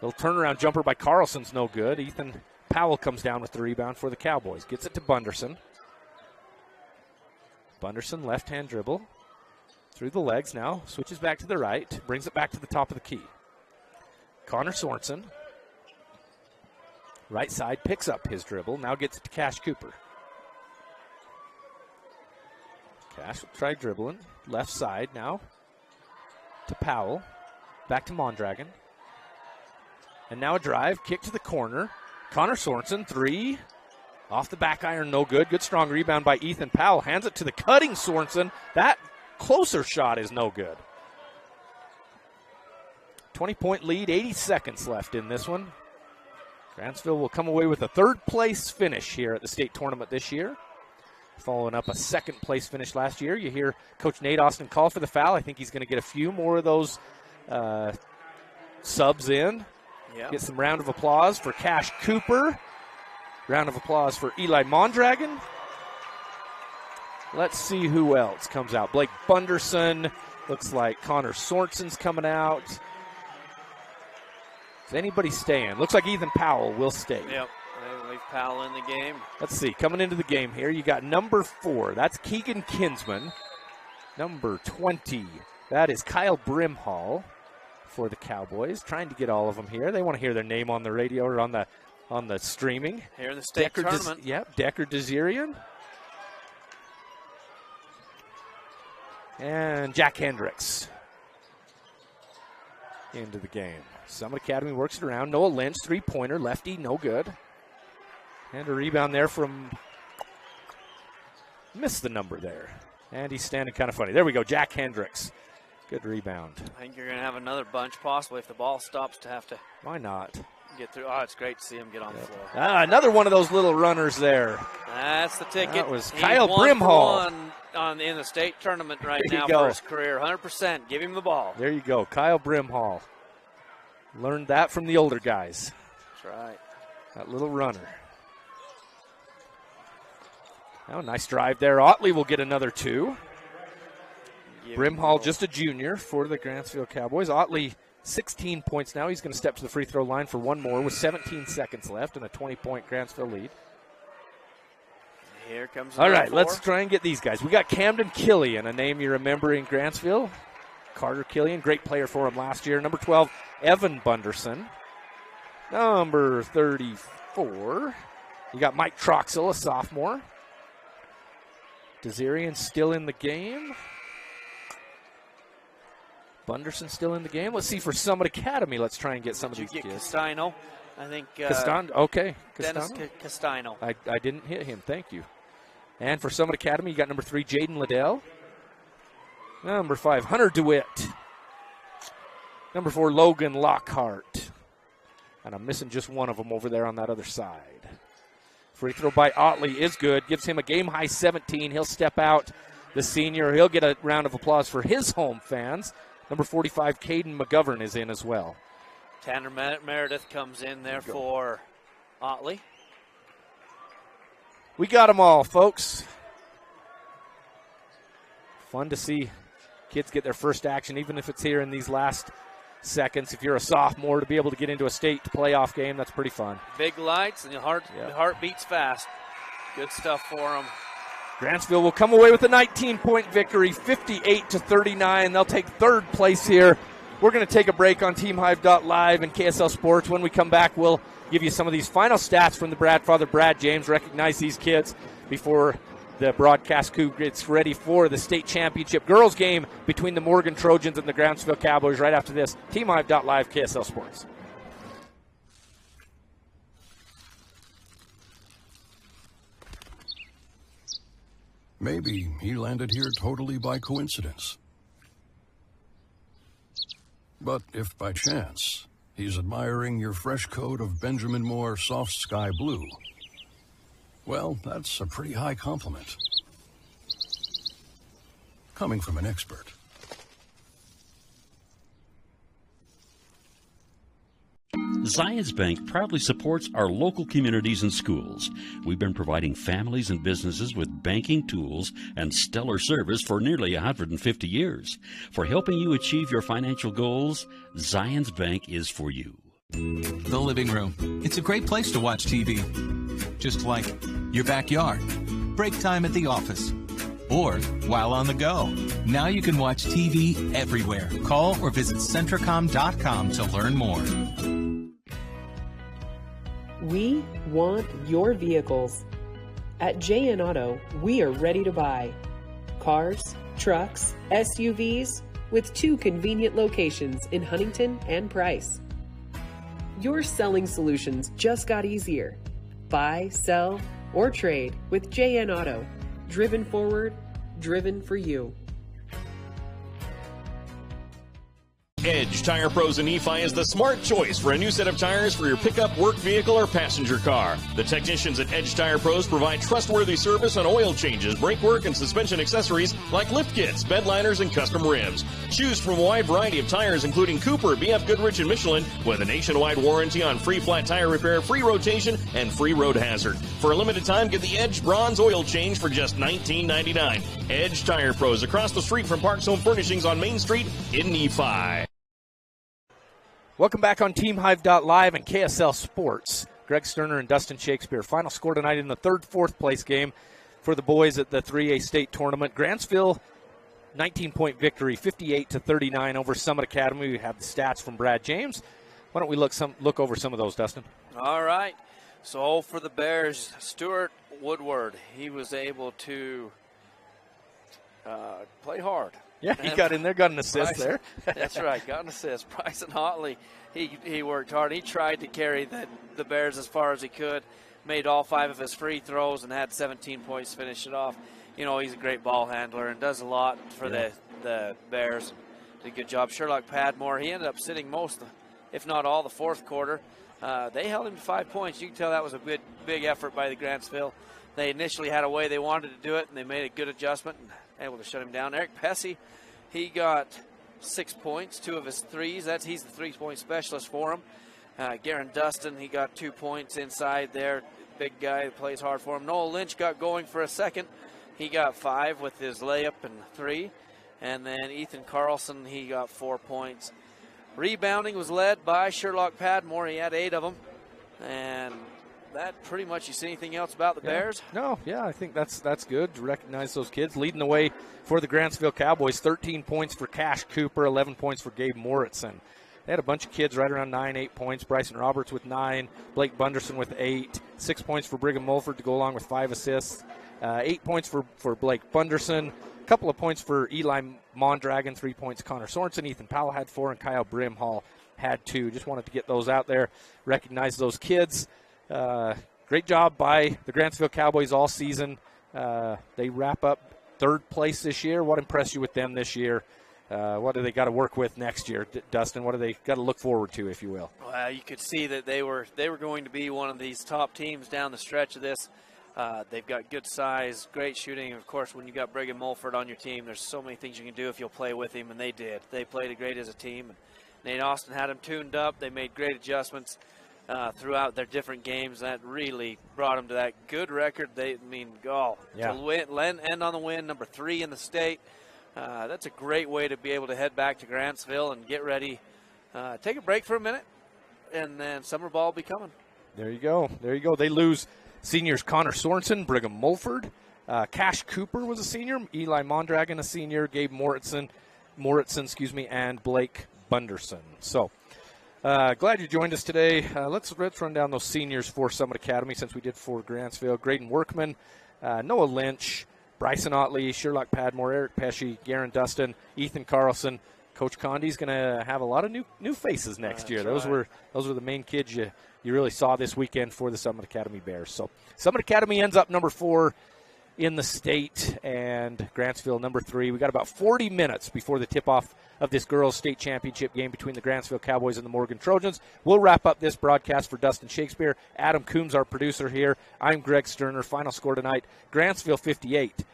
A: Little turnaround jumper by Carlson's no good. Ethan Powell comes down with the rebound for the Cowboys. Gets it to Bunderson. Bunderson, left-hand dribble. Through the legs now. Switches back to the right. Brings it back to the top of the key. Connor Sorensen. Right side, picks up his dribble. Now gets it to Cash Cooper. Cash will try dribbling. Left side now. To Powell. Back to Mondragon. And now a drive, kick to the corner. Connor Sorensen, 3. Off the back iron, no good. Good strong rebound by Ethan Powell. Hands it to the cutting Sorensen. That closer shot is no good. 20-point lead, 80 seconds left in this one. Grantsville will come away with a third-place finish here at the state tournament this year. Following up a second-place finish last year. You hear Coach Nate Austin call for the foul. I think he's going to get a few more of those subs in.
B: Yep.
A: Get some round of applause for Cash Cooper. Round of applause for Eli Mondragon. Let's see who else comes out. Blake Bunderson. Looks like Connor Sorensen's coming out. Is anybody staying? Looks like Ethan Powell will stay.
B: Yep. They leave Powell in the game.
A: Let's see. Coming into the game here, you got number 4. That's Keegan Kinsman. Number 20. That is Kyle Brimhall for the Cowboys. Trying to get all of them here. They want to hear their name on the radio or on the streaming.
B: Here in the state tournament.
A: Decker Desirian. And Jack Hendricks into the game. Summit Academy works it around. Noah Lynch, 3-pointer, lefty, no good. And a rebound there from, missed the number there. And he's standing kind of funny. There we go, Jack Hendricks. Good rebound.
B: I think you're going to have another bunch possibly if the ball stops to have to.
A: Why not?
B: Get through. Oh, it's great to see him get on the floor.
A: Another one of those little runners there.
B: That's the ticket.
A: That was Kyle Brimhall.
B: In the state tournament right
A: There you
B: now
A: go.
B: for his career. 100%. Give him the ball.
A: There you go, Kyle Brimhall. Learned that from the older guys.
B: That's right.
A: That little runner. Oh, nice drive there. Otley will get another 2. Brimhall, just a junior for the Grantsville Cowboys. Otley, 16 points now. He's going to step to the free throw line for one more with 17 seconds left and a 20-point Grantsville lead.
B: Here comes
A: all right, let's try and get these guys. We got Camden Killian, a name you remember in Grantsville. Carter Killian, great player for him last year. Number 12, Evan Bunderson. Number 34, you got Mike Troxel, a sophomore. Desirian still in the game. Bunderson still in the game. Let's see for Summit Academy. Let's try and get some of these kids.
B: Castano, I think.
A: Castano, okay.
B: Dennis Castano.
A: I didn't hit him. Thank you. And for Summit Academy, you got number 3, Jaden Liddell. Number 5, Hunter DeWitt. Number 4, Logan Lockhart. And I'm missing just one of them over there on that other side. Free throw by Otley is good. Gives him a game-high 17. He'll step out, the senior. He'll get a round of applause for his home fans. Number 45, Caden McGovern is in as well.
B: Tanner Meredith comes in there for Otley.
A: We got them all, folks. Fun to see kids get their first action, even if it's here in these last seconds. If you're a sophomore, to be able to get into a state playoff game, that's pretty fun.
B: Big lights, and the heart beats fast. Good stuff for them.
A: Grantsville will come away with a 19-point victory, 58-39. They'll take third place here. We're going to take a break on TeamHive.live and KSL Sports. When we come back, we'll give you some of these final stats from the Bradfather, Brad James. Recognize these kids before the broadcast crew gets ready for the state championship girls game between the Morgan Trojans and the Grantsville Cowboys right after this. TeamHive.live, KSL Sports.
I: Maybe he landed here totally by coincidence. But if by chance he's admiring your fresh coat of Benjamin Moore soft sky blue, well, that's a pretty high compliment. Coming from an expert.
K: Zions Bank proudly supports our local communities and schools. We've been providing families and businesses with banking tools and stellar service for nearly 150 years. For helping you achieve your financial goals, Zions Bank is for you.
H: The living room. It's a great place to watch TV. Just like your backyard, break time at the office, or while on the go. Now you can watch TV everywhere. Call or visit Centricom.com to learn more.
L: We want your vehicles. At JN Auto, we are ready to buy. Cars, trucks, SUVs, with 2 convenient locations in Huntington and Price. Your selling solutions just got easier. Buy, sell, or trade with JN Auto. Driven forward, driven for you.
M: Edge Tire Pros in Nephi is the smart choice for a new set of tires for your pickup, work vehicle, or passenger car. The technicians at Edge Tire Pros provide trustworthy service on oil changes, brake work, and suspension accessories like lift kits, bed liners, and custom rims. Choose from a wide variety of tires including Cooper, BF Goodrich, and Michelin with a nationwide warranty on free flat tire repair, free rotation, and free road hazard. For a limited time, get the Edge Bronze Oil Change for just $19.99. Edge Tire Pros across the street from Parks Home Furnishings on Main Street in Nephi.
A: Welcome back on TeamHive.live and KSL Sports. Greg Sterner and Dustin Shakespeare. Final score tonight in the fourth place game for the boys at the 3A state tournament. Grantsville, 19-point victory, 58-39 over Summit Academy. We have the stats from Brad James. Why don't we look over some of those, Dustin?
B: All right. So for the Bears, Stuart Woodward, he was able to play hard.
A: Yeah, he got in there, got an assist there.
B: That's right, got an assist. Bryson Hotley, he worked hard. He tried to carry the Bears as far as he could, made all 5 of his free throws, and had 17 points to finish it off. You know, he's a great ball handler and does a lot for the Bears. Did a good job. Sherlock Padmore, he ended up sitting most, if not all, the fourth quarter. They held him to 5 points. You can tell that was a big effort by the Grantsville. They initially had a way they wanted to do it, and they made a good adjustment and able to shut him down. Eric Pessy, he got 6 points, 2 of his threes. He's the 3-point specialist for him. Garen Dustin, he got 2 points inside there. Big guy who plays hard for him. Noel Lynch got going for a second. He got 5 with his layup and 3. And then Ethan Carlson, he got 4 points. Rebounding was led by Sherlock Padmore. He had 8 of them. And that pretty much, you see anything else about the Bears?
A: No, I think that's good to recognize those kids. Leading the way for the Grantsville Cowboys, 13 points for Cash Cooper, 11 points for Gabe Moritzen. They had a bunch of kids right around 8 points. Bryson Roberts with 9, Blake Bunderson with 8, 6 points for Brigham Mulford to go along with 5 assists, 8 points for Blake Bunderson, a couple of points for Eli Mondragon, 3 points Connor Sorensen, Ethan Powell had 4, and Kyle Brimhall had 2. Just wanted to get those out there, recognize those kids. Great job by the Grantsville Cowboys all season. They wrap up 3rd place this year. What impressed you with them this year? What do they got to work with next year, Dustin? What do they got to look forward to, if you will?
B: Well, you could see that they were going to be one of these top teams down the stretch of this. They've got good size, great shooting. Of course, when you got Brigham Mulford on your team, there's so many things you can do if you'll play with him, and they did. They played great as a team. Nate Austin had them tuned up. They made great adjustments throughout their different games. That really brought them to that good record. To end on the win, number 3 in the state. That's a great way to be able to head back to Grantsville and get ready. Take a break for a minute, and then summer ball will be coming.
A: There you go. They lose seniors Connor Sorensen, Brigham Mulford. Cash Cooper was a senior. Eli Mondragon, a senior. Gabe Moritzen, and Blake Bunderson. So, glad you joined us today. Let's run down those seniors for Summit Academy since we did for Grantsville. Graydon Workman, Noah Lynch, Bryson Otley, Sherlock Padmore, Eric Pesci, Garen Dustin, Ethan Carlson. Coach Condi's going to have a lot of new faces next year. Those were the main kids you really saw this weekend for the Summit Academy Bears. So Summit Academy ends up number 4 in the state, and Grantsville number 3. We got about 40 minutes before the tip-off of this girls' state championship game between the Grantsville Cowboys and the Morgan Trojans. We'll wrap up this broadcast for Dustin Shakespeare. Adam Coombs, our producer here. I'm Greg Sterner. Final score tonight, Grantsville 58,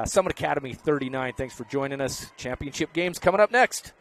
A: Summit Academy 39. Thanks for joining us. Championship games coming up next.